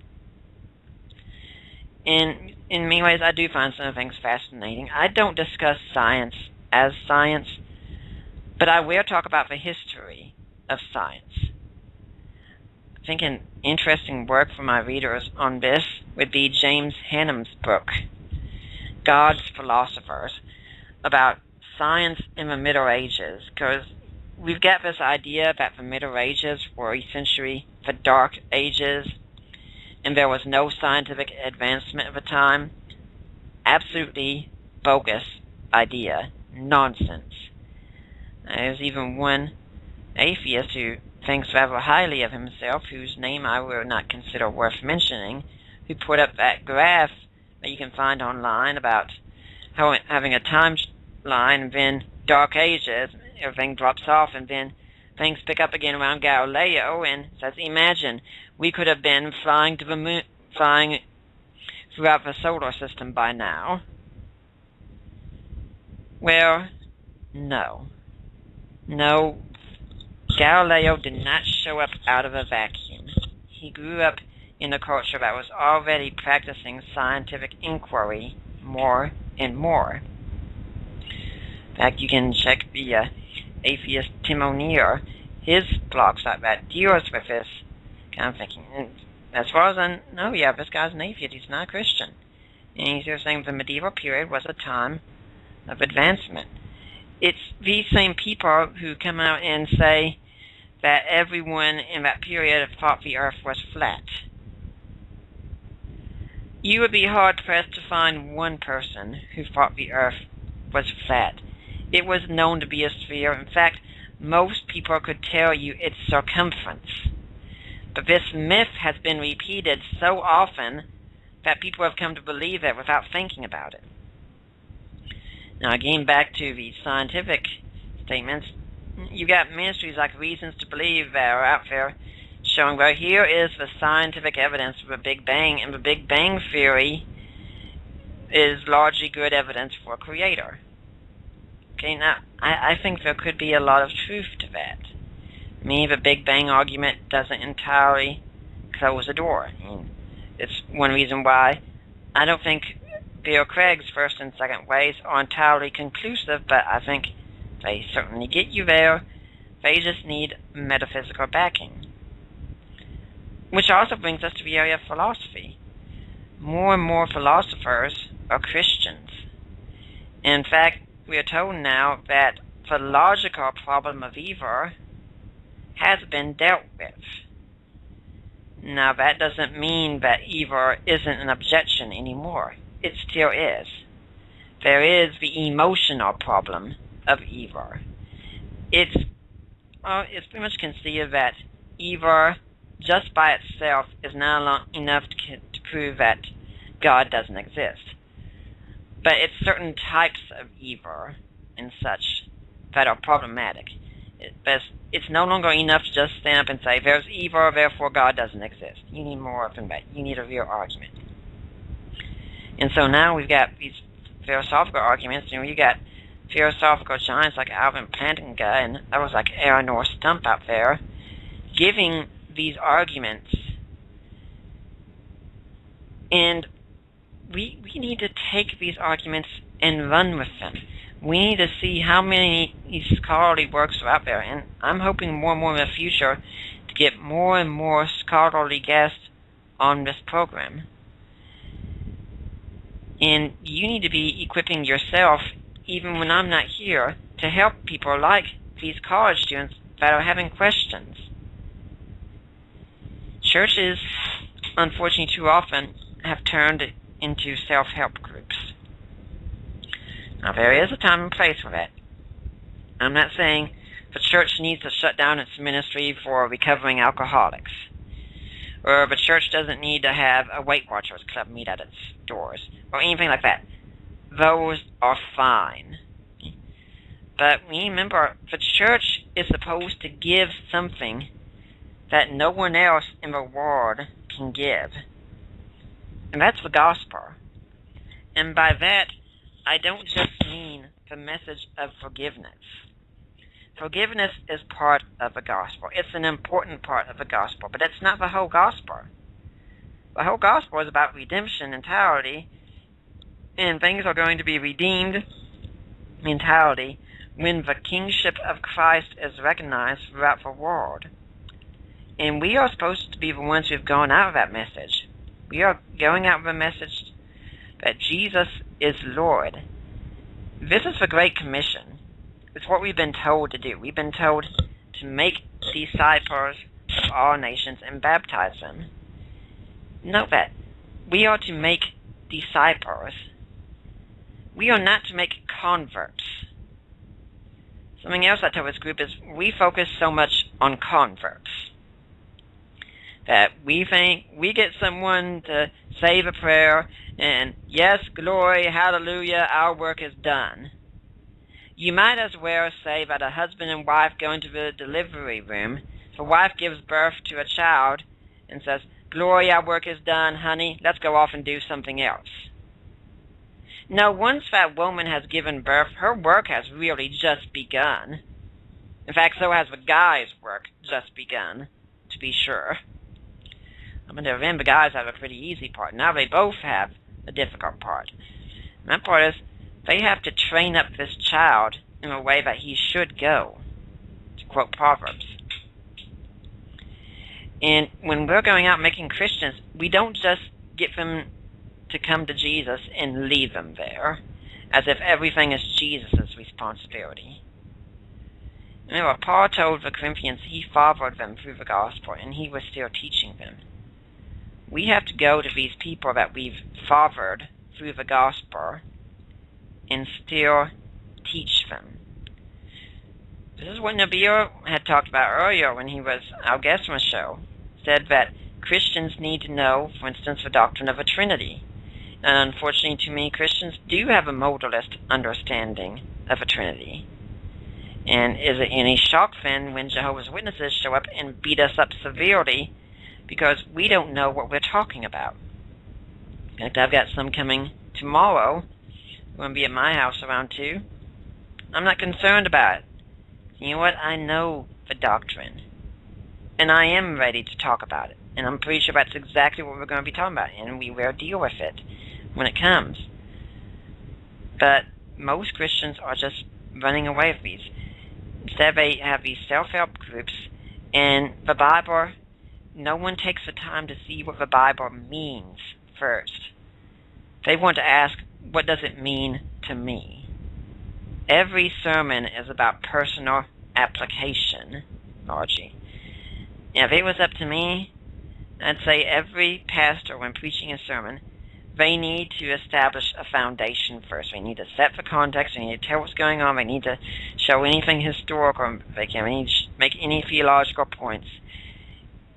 And in many ways, I do find some things fascinating. I don't discuss science as science, but I will talk about the history of science. I think an interesting work for my readers on this would be James Hannam's book, God's Philosophers, about science in the Middle Ages, because we've got this idea that the Middle Ages were essentially the Dark Ages, and there was no scientific advancement at the time. Absolutely bogus idea. Nonsense. There's even one atheist who thinks rather highly of himself, whose name I will not consider worth mentioning, who put up that graph that you can find online about how having a timeline and then Dark Ages, everything drops off, and then things pick up again around Galileo, and says, imagine, we could have been flying to the moon, flying throughout the solar system by now. Well, no. No, Galileo did not show up out of a vacuum. He grew up in a culture that was already practicing scientific inquiry more and more. In fact, you can check the atheist Tim O'Neill. His blogs like that deals with this kind of thinking. And as far as I know, yeah, this guy's an atheist. He's not a Christian. And he's just saying the medieval period was a time of advancement. It's these same people who come out and say that everyone in that period thought the earth was flat. You would be hard-pressed to find one person who thought the earth was flat. It was known to be a sphere. In fact, most people could tell you its circumference. But this myth has been repeated so often that people have come to believe it without thinking about it. Now, again, back to the scientific statements, you got ministries like Reasons to Believe that are out there showing, well, here is the scientific evidence for the Big Bang, and the Big Bang Theory is largely good evidence for a creator. Okay, now, I think there could be a lot of truth to that. I mean, the Big Bang argument doesn't entirely close the door. I mean, it's one reason why I don't think Bill Craig's first and second ways are entirely conclusive, but I think they certainly get you there. They just need metaphysical backing. Which also brings us to the area of philosophy. More and more philosophers are Christians. In fact, we are told now that the logical problem of evil has been dealt with. Now, that doesn't mean that evil isn't an objection anymore. It still is. There is the emotional problem of evil. It's pretty much conceived that evil, just by itself, is not enough to prove that God doesn't exist. But it's certain types of evil and such that are problematic. It's no longer enough to just stand up and say, there's evil, therefore God doesn't exist. You need more than that. You need a real argument. And so now we've got these philosophical arguments, and we've got philosophical giants like Alvin Plantinga and others like Eleanor Stump out there giving these arguments. And we need to take these arguments and run with them. We need to see how many scholarly works are out there, and I'm hoping more and more in the future to get more and more scholarly guests on this program. And you need to be equipping yourself, even when I'm not here, to help people like these college students that are having questions. Churches, unfortunately too often, have turned into self-help groups. Now, there is a time and place for that. I'm not saying the church needs to shut down its ministry for recovering alcoholics, or the church doesn't need to have a Weight Watchers Club meet at its doors, or anything like that. Those are fine. But remember, the church is supposed to give something that no one else in the world can give. And that's the gospel. And by that, I don't just mean the message of forgiveness. Forgiveness is part of the gospel. It's an important part of the gospel, but it's not the whole gospel. The whole gospel is about redemption entirely, and things are going to be redeemed entirely when the kingship of Christ is recognized throughout the world. And we are supposed to be the ones who have gone out with that message. We are going out with a message that Jesus is Lord. This is the Great Commission. It's what we've been told to do. We've been told to make disciples of all nations and baptize them. Note that. We are to make disciples. We are not to make converts. Something else I tell this group is we focus so much on converts that we think we get someone to say the prayer and yes, glory, hallelujah, our work is done. You might as well say that a husband and wife go into the delivery room. The wife gives birth to a child and says, glory, our work is done, honey, let's go off and do something else. No, once that woman has given birth, her work has really just begun. In fact, so has the guy's work just begun, to be sure. I mean, then the guys have a pretty easy part. Now they both have a difficult part. And that part is they have to train up this child in a way that he should go, to quote Proverbs. And when we're going out making Christians, we don't just get them to come to Jesus and leave them there, as if everything is Jesus' responsibility. You know, Paul told the Corinthians he fathered them through the gospel, and he was still teaching them. We have to go to these people that we've fathered through the gospel and still teach them. This is what Nabeel had talked about earlier when he was our guest on the show. Said that Christians need to know, for instance, the doctrine of a Trinity. And unfortunately, too many Christians do have a modalist understanding of a Trinity. And is it any shock then when Jehovah's Witnesses show up and beat us up severely because we don't know what we're talking about? In fact, I've got some coming tomorrow. They're going to be at my house around 2. I'm not concerned about it. You know what? I know the doctrine. And I am ready to talk about it. And I'm pretty sure that's exactly what we're going to be talking about. And we will deal with it when it comes. But most Christians are just running away with these. Instead, they have these self-help groups. And the Bible, no one takes the time to see what the Bible means first. They want to ask, what does it mean to me? Every sermon is about personal application, Margie. If it was up to me, I'd say every pastor, when preaching a sermon, they need to establish a foundation first. They need to set the context. They need to tell what's going on. They need to show anything historical. They need to make any theological points.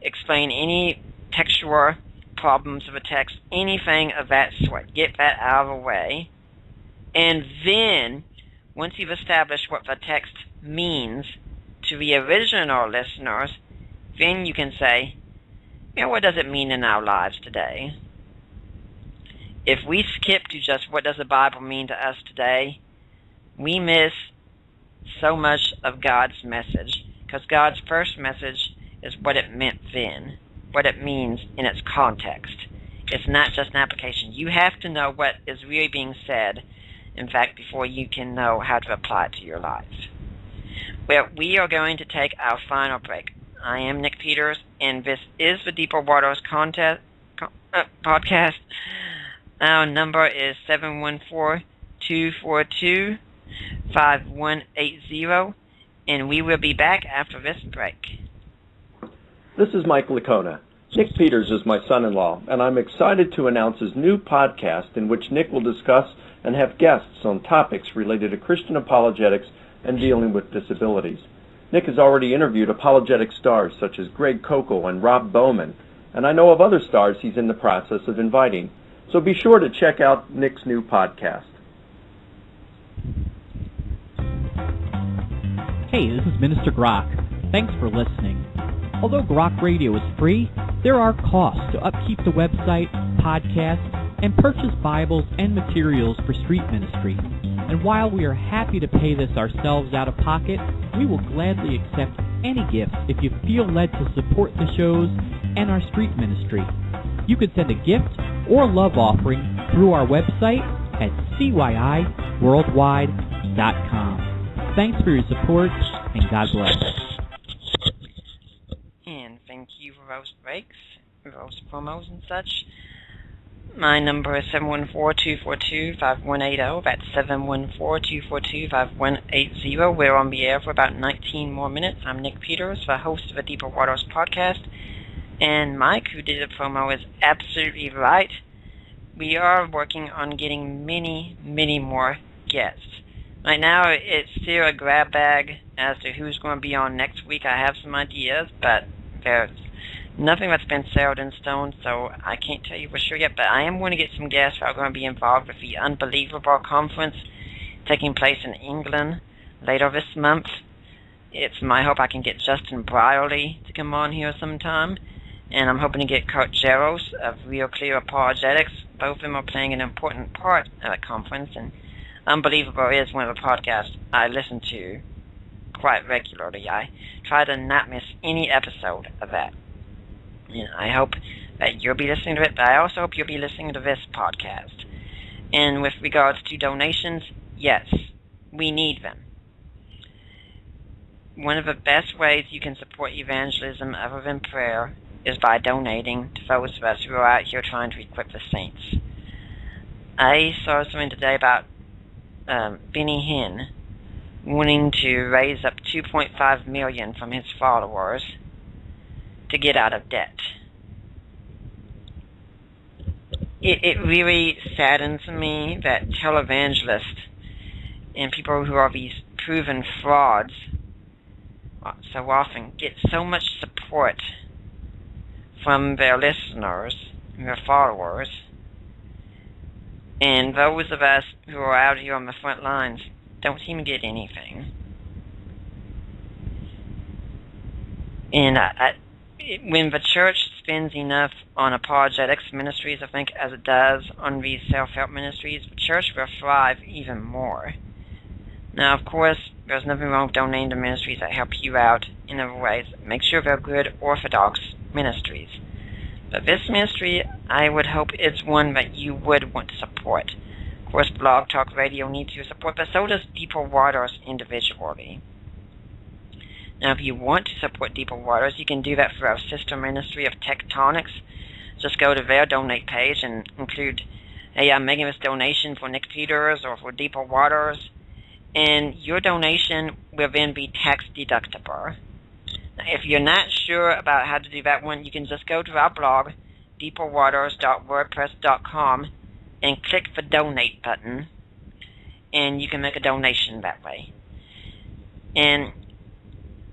Explain any textual problems of a text, anything of that sort. Get that out of the way. And then, once you've established what the text means to the original listeners, then you can say, you know, what does it mean in our lives today? If we skip to just what does the Bible mean to us today, we miss so much of God's message, because God's first message is what it meant then, what it means in its context. It's not just an application. You have to know what is really being said, in fact, before you can know how to apply it to your life. Well, we are going to take our final break. I am Nick Peters, and this is the Deeper Waters podcast. Our number is 714-242-5180, and we will be back after this break. This is Mike Licona. Nick Peters is my son-in-law, and I'm excited to announce his new podcast in which Nick will discuss and have guests on topics related to Christian apologetics and dealing with disabilities. Nick has already interviewed apologetic stars such as Greg Kokel and Rob Bowman, and I know of other stars he's in the process of inviting. So be sure to check out Nick's new podcast. Hey, this is Minister Grok. Thanks for listening. Although Grok Radio is free, there are costs to upkeep the website, podcast, and purchase Bibles and materials for street ministry. And while we are happy to pay this ourselves out of pocket, we will gladly accept any gift if you feel led to support the shows and our street ministry. You could send a gift or love offering through our website at cyiworldwide.com. Thanks for your support, and God bless. And thank you for those breaks, those promos and such. My number is 714-242-5180. That's 714-242-5180. We're on the air for about 19 more minutes. I'm Nick Peters, the host of the Deeper Waters podcast. And Mike, who did the promo, is absolutely right. We are working on getting many, many more guests. Right now, it's still a grab bag as to who's going to be on next week. I have some ideas, but there's nothing that's been settled in stone, so I can't tell you for sure yet. But I am going to get some guests who are going to be involved with the Unbelievable Conference taking place in England later this month. It's my hope I can get Justin Brierly to come on here sometime. And I'm hoping to get Kurt Jaros of Real Clear Apologetics. Both of them are playing an important part at the conference, and Unbelievable is one of the podcasts I listen to quite regularly. I try to not miss any episode of that. And I hope that you'll be listening to it, but I also hope you'll be listening to this podcast. And with regards to donations, yes, we need them. One of the best ways you can support evangelism other than prayer is by donating to those of us who are out here trying to equip the saints. I saw something today about Benny Hinn wanting to raise up $2.5 million from his followers to get out of debt. It really saddens me that televangelists and people who are these proven frauds so often get so much support from their listeners and their followers, and those of us who are out here on the front lines don't seem to get anything. And when the church spends enough on apologetics ministries, I think, as it does on these self-help ministries, the church will thrive even more. Now, of course, there's nothing wrong with donating to ministries that help you out in other ways. Make sure they're good Orthodox ministries. But this ministry, I would hope, is one that you would want to support. Of course, Blog Talk Radio needs your support, but so does Deeper Waters individually. Now, if you want to support Deeper Waters, you can do that through our sister ministry of Tectonics. Just go to their donate page and include, hey, I'm making this donation for Nick Peters or for Deeper Waters, and your donation will then be tax deductible. Now, if you're not sure about how to do that one, you can just go to our blog, deeperwaters.wordpress.com, and click the donate button, and you can make a donation that way. And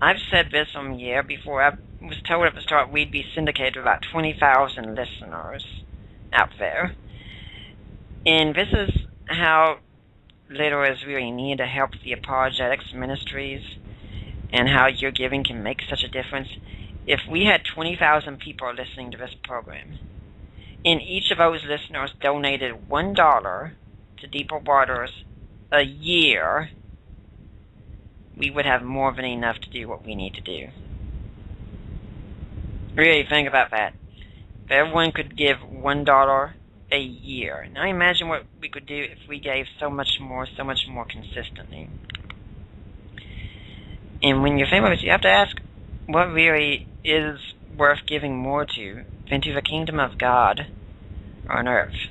I've said this on the air before. I was told at the start we'd be syndicated with about 20,000 listeners out there. And this is how little is really needed to help the apologetics ministries and how your giving can make such a difference. If we had 20,000 people listening to this program, and each of those listeners donated $1 to Deeper Waters a year, we would have more than enough to do what we need to do. Really think about that. If everyone could give $1 a year. Now imagine what we could do if we gave so much more consistently. And when you're thinking about it, you have to ask, what really is worth giving more to than to the kingdom of God on earth?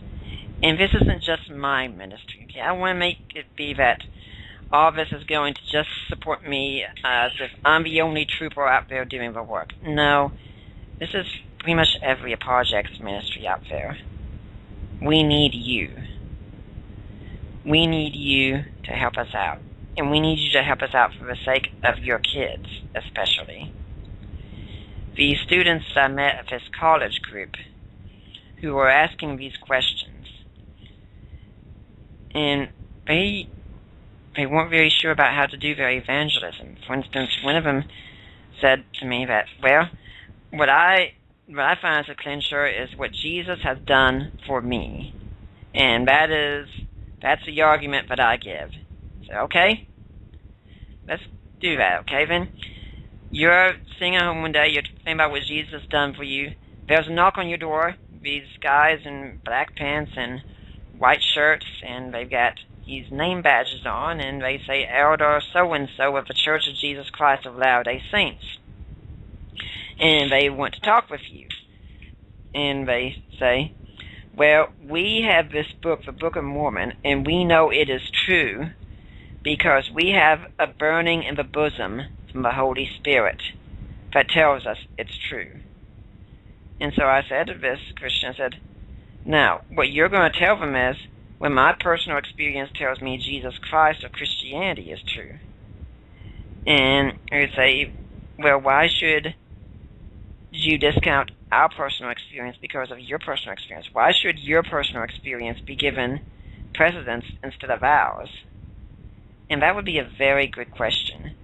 And this isn't just my ministry. Okay? I want to make it be that all this is going to just support me as if I'm the only trooper out there doing the work. No, this is pretty much every apologetics ministry out there. We need you. We need you to help us out. And we need you to help us out for the sake of your kids, especially. The students I met at this college group who were asking these questions, and they weren't very sure about how to do their evangelism. For instance, one of them said to me that, well, what I find as a clincher is what Jesus has done for me. And that's the argument that I give. So, okay, let's do that, okay then? You're sitting at home one day, you're thinking about what Jesus has done for you. There's a knock on your door, these guys in black pants and white shirts, and they've got these name badges on, and they say Elder so-and-so of the Church of Jesus Christ of Latter-day Saints. And they want to talk with you. And they say, well, we have this book, the Book of Mormon, and we know it is true because we have a burning in the bosom from the Holy Spirit that tells us it's true. And so I said to this Christian, I said, now, what you're going to tell them is, when my personal experience tells me Jesus Christ or Christianity is true. And I would say, well, why should you discount our personal experience because of your personal experience? Why should your personal experience be given precedence instead of ours? And that would be a very good question.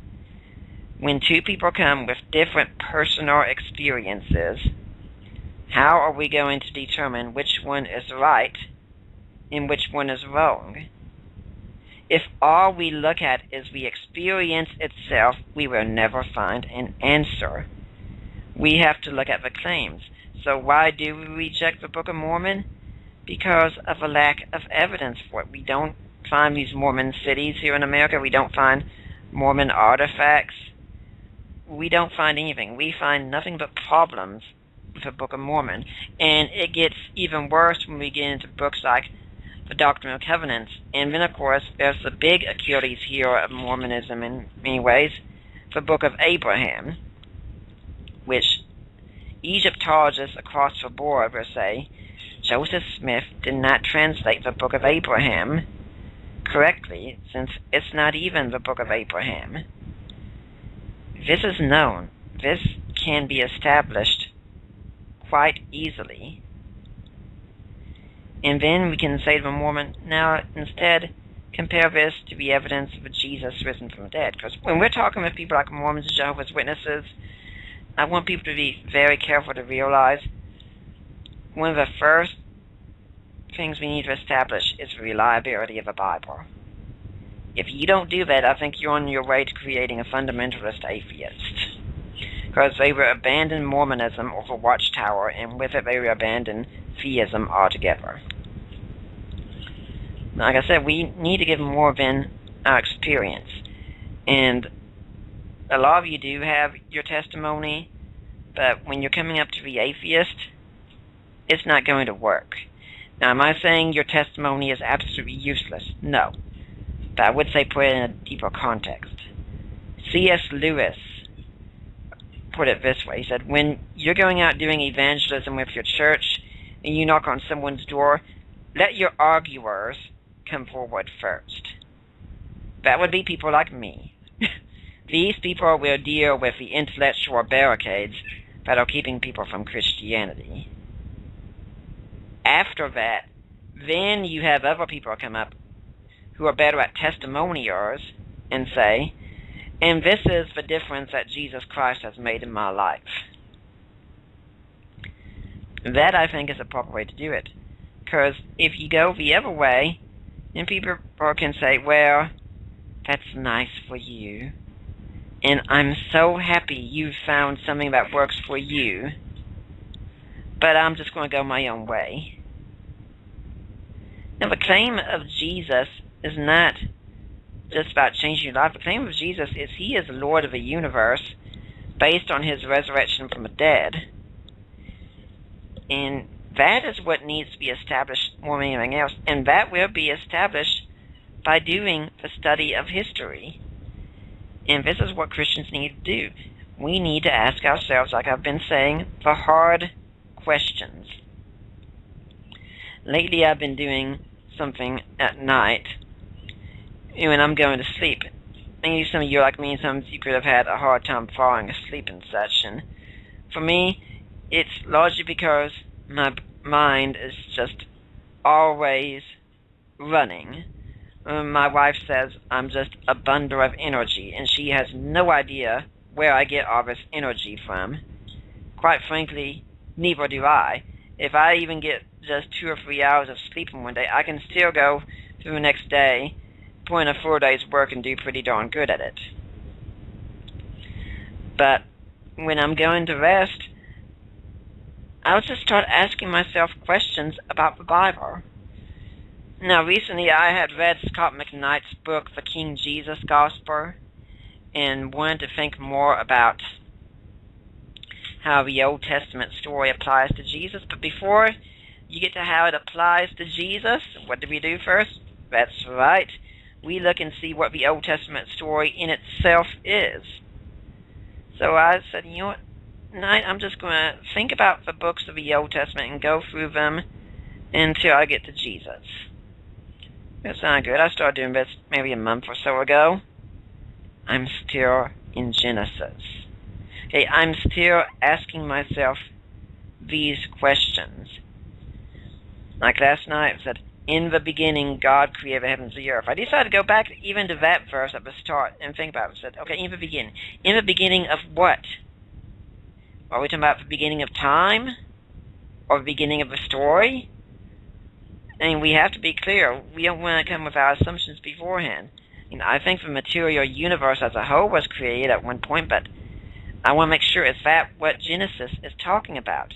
When two people come with different personal experiences, how are we going to determine which one is right and which one is wrong? If all we look at is the experience itself, we will never find an answer. We have to look at the claims. So why do we reject the Book of Mormon? Because of a lack of evidence for it. We don't find these Mormon cities here in America. We don't find Mormon artifacts. We don't find anything. We find nothing but problems with the Book of Mormon. And it gets even worse when we get into books like the Doctrine of Covenants. And then, of course, there's the big Achilles heel of Mormonism in many ways, the Book of Abraham, which Egyptologists across the board will say Joseph Smith did not translate the Book of Abraham correctly, since it's not even the Book of Abraham. This is known. This can be established quite easily. And then we can say to the Mormon, now instead compare this to the evidence of Jesus risen from the dead. Because when we're talking with people like Mormons and Jehovah's Witnesses, I want people to be very careful to realize one of the first things we need to establish is the reliability of the Bible. If you don't do that, I think you're on your way to creating a fundamentalist atheist. Because they will abandon Mormonism over Watchtower, and with it they will abandon theism altogether. Like I said, we need to give more than our experience. And a lot of you do have your testimony, but when you're coming up to the atheist, it's not going to work. Now, am I saying your testimony is absolutely useless? No. But I would say put it in a deeper context. C.S. Lewis put it this way. He said, when you're going out doing evangelism with your church and you knock on someone's door, let your arguers come forward first. That would be people like me. These people will deal with the intellectual barricades that are keeping people from Christianity. After that, then you have other people come up who are better at testimonials and say, and this is the difference that Jesus Christ has made in my life. That, I think, is the proper way to do it. Because if you go the other way, then people can say, well, that's nice for you, and I'm so happy you found something that works for you, but I'm just going to go my own way. Now, the claim of Jesus is not just about changing your life. The claim of Jesus is he is the Lord of the universe based on his resurrection from the dead. And that is what needs to be established more than anything else. And that will be established by doing the study of history. And this is what Christians need to do. We need to ask ourselves, like I've been saying, the hard questions. Lately I've been doing something at night when I'm going to sleep. Maybe some of you are like me, and some of you could have had a hard time falling asleep and such. And for me, it's largely because my mind is just always running. My wife says I'm just a bundle of energy, and she has no idea where I get all this energy from. Quite frankly, neither do I. If I even get just 2 or 3 hours of sleep in one day, I can still go through the next day, put in a 4 days work, and do pretty darn good at it. But when I'm going to rest, I'll just start asking myself questions about the Bible. Now, recently I had read Scott McKnight's book, The King Jesus Gospel, and wanted to think more about how the Old Testament story applies to Jesus. But before you get to how it applies to Jesus, what do we do first? That's right. We look and see what the Old Testament story in itself is. So I said, you know what? Tonight I'm just going to think about the books of the Old Testament and go through them until I get to Jesus. That sounded good. I started doing this maybe a month or so ago. I'm still in Genesis. Okay, I'm still asking myself these questions. Like last night, it said, in the beginning, God created the heavens and the earth. I decided to go back even to that verse at the start and think about it. I said, okay, in the beginning. In the beginning of what? Are we talking about the beginning of time? or the beginning of a story? And we have to be clear. We don't want to come with our assumptions beforehand. I think the material universe as a whole was created at one point, but I want to make sure, is that what Genesis is talking about?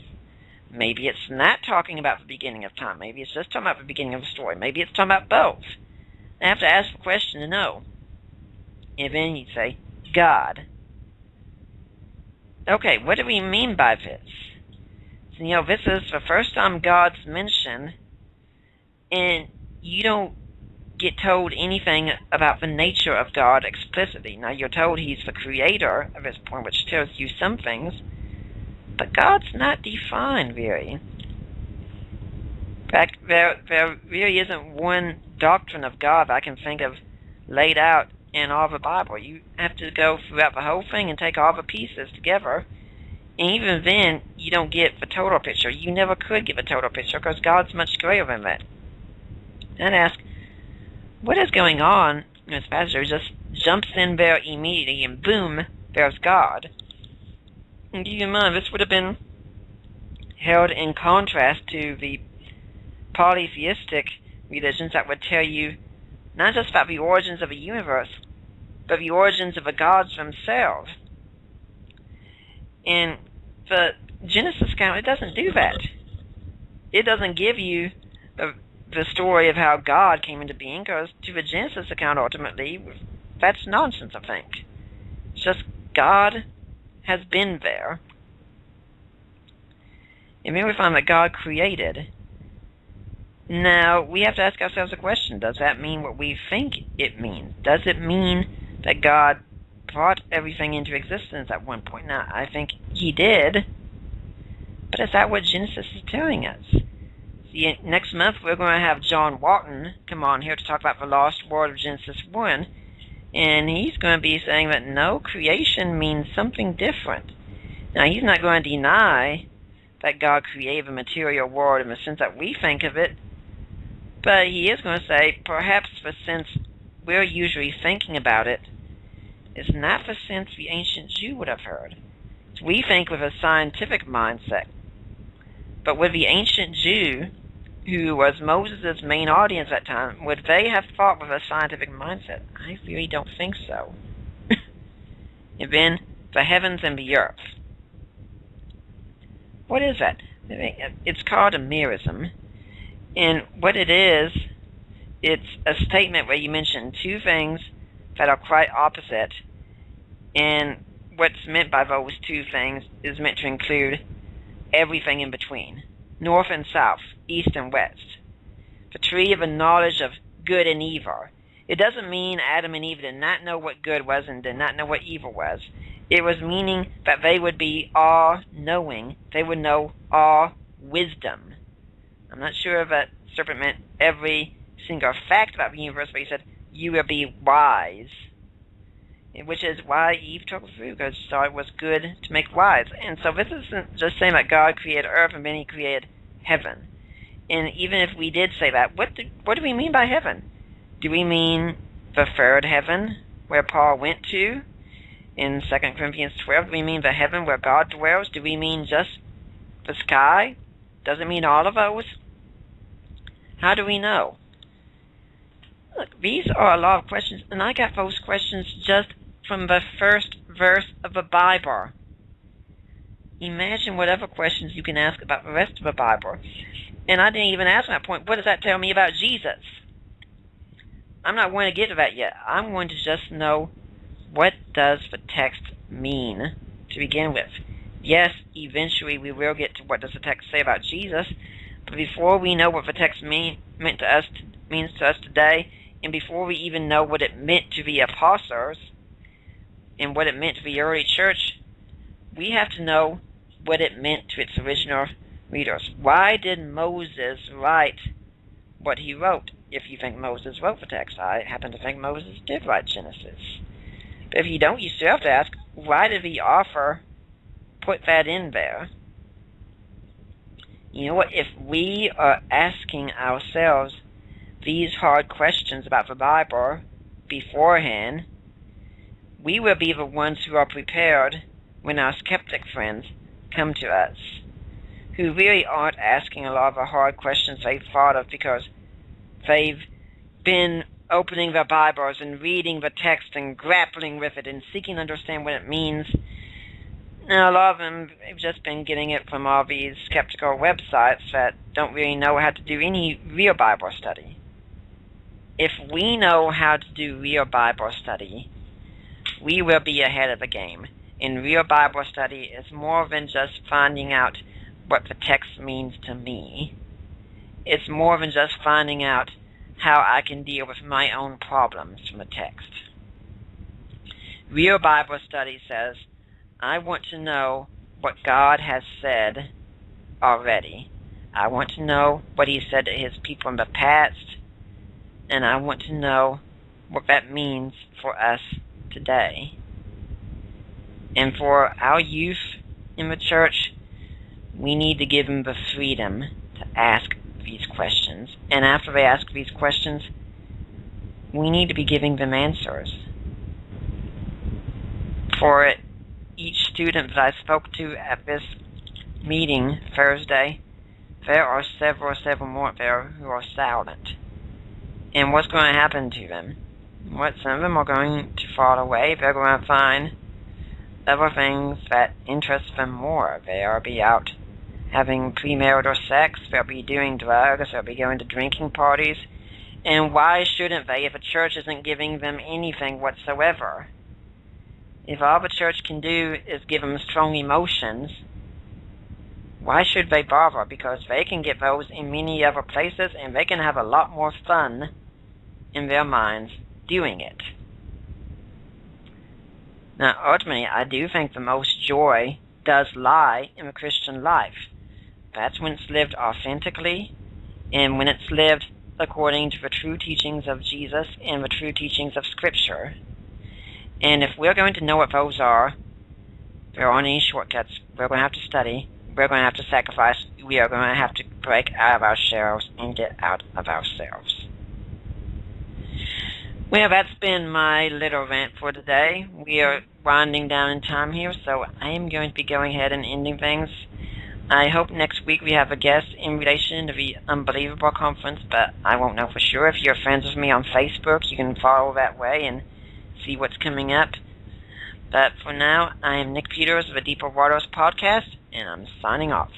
Maybe it's not talking about the beginning of time. Maybe it's just talking about the beginning of the story. Maybe it's talking about both. I have to ask the question to know. And then you say, God. Okay, what do we mean by this? So, this is the first time God's mentioned, and you don't get told anything about the nature of God explicitly. Now, you're told he's the creator at this point, which tells you some things, but God's not defined, really. In fact, there really isn't one doctrine of God that I can think of laid out in all the Bible. You have to go throughout the whole thing and take all the pieces together, and even then, you don't get the total picture. You never could get the total picture because God's much greater than that. And ask, what is going on in this passage? It just jumps in there immediately, and boom, there's God. And keep in mind, this would have been held in contrast to the polytheistic religions that would tell you not just about the origins of the universe, but the origins of the gods themselves. And the Genesis account, it doesn't do that. It doesn't give you the story of how God came into being, because to the Genesis account, ultimately, that's nonsense, I think. It's just God has been there. And then we find that God created. Now, we have to ask ourselves a question. Does that mean what we think it means? Does it mean that God brought everything into existence at one point? Now, I think he did. But is that what Genesis is telling us? See, next month we're going to have John Walton come on here to talk about the lost world of Genesis 1. And he's going to be saying that no, creation means something different. Now, he's not going to deny that God created the material world in the sense that we think of it, but he is going to say perhaps the sense we're usually thinking about it is not the sense the ancient Jew would have heard. So we think with a scientific mindset, but with the ancient Jew, who was Moses' main audience at that time, would they have thought with a scientific mindset? I really don't think so. And then the heavens and the earth. What is that? It's called a merism. And what it is, it's a statement where you mention two things that are quite opposite, and what's meant by those two things is meant to include everything in between. North and south, east and west. The tree of the knowledge of good and evil. It doesn't mean Adam and Eve did not know what good was and did not know what evil was. It was meaning that they would be all-knowing. They would know all wisdom. I'm not sure if that serpent meant every single fact about the universe, but he said, you will be wise. Which is why Eve took fruit, because she thought it was good to make wise. And so this isn't just saying that God created earth and then he created heaven. And even if we did say that, what do we mean by heaven? Do we mean the third heaven, where Paul went to in 2 Corinthians 12? Do we mean the heaven where God dwells? Do we mean just the sky? Does it mean all of those? How do we know? Look, these are a lot of questions, and I got those questions just from the first verse of the Bible. Imagine whatever questions you can ask about the rest of the Bible. And I didn't even ask at that point, what does that tell me about Jesus? I'm not going to get to that yet. I'm going to just know, what does the text mean to begin with? Yes, eventually we will get to what does the text say about Jesus, but before we know what the text means to us today, and before we even know what it meant to the apostles and what it meant to the early church, we have to know what it meant to its original readers. Why did Moses write what he wrote? If you think Moses wrote the text, I happen to think Moses did write Genesis. But if you don't, you still have to ask, why did the author put that in there? You know what? If we are asking ourselves these hard questions about the Bible beforehand, we will be the ones who are prepared when our skeptic friends come to us, who really aren't asking a lot of the hard questions they've thought of because they've been opening their Bibles and reading the text and grappling with it and seeking to understand what it means. Now, a lot of them have just been getting it from all these skeptical websites that don't really know how to do any real Bible study. If we know how to do real Bible study, we will be ahead of the game. And real Bible study is more than just finding out what the text means to me. It's more than just finding out how I can deal with my own problems from the text. Real Bible study says, I want to know what God has said already. I want to know what He said to His people in the past, and I want to know what that means for us today. And for our youth in the church, we need to give them the freedom to ask these questions. And after they ask these questions, we need to be giving them answers. For each student that I spoke to at this meeting Thursday, there are several more there who are silent. And what's going to happen to them? Some of them are going to fall away. They're going to find other things that interest them more. They'll be out having premarital sex. They'll be doing drugs. They'll be going to drinking parties. And why shouldn't they if a church isn't giving them anything whatsoever? If all the church can do is give them strong emotions, why should they bother? Because they can get those in many other places, and they can have a lot more fun in their minds doing it. Now, ultimately, I do think the most joy does lie in the Christian life. That's when it's lived authentically, and when it's lived according to the true teachings of Jesus and the true teachings of Scripture. And if we're going to know what those are, there aren't any shortcuts. We're going to have to study. We're going to have to sacrifice. We are going to have to break out of ourselves and get out of ourselves. Well, that's been my little rant for today. We are winding down in time here, so I am going to be going ahead and ending things. I hope next week we have a guest in relation to the Unbelievable Conference, but I won't know for sure. If you're friends with me on Facebook, you can follow that way and see what's coming up. But for now, I am Nick Peters of the Deeper Waters Podcast, and I'm signing off.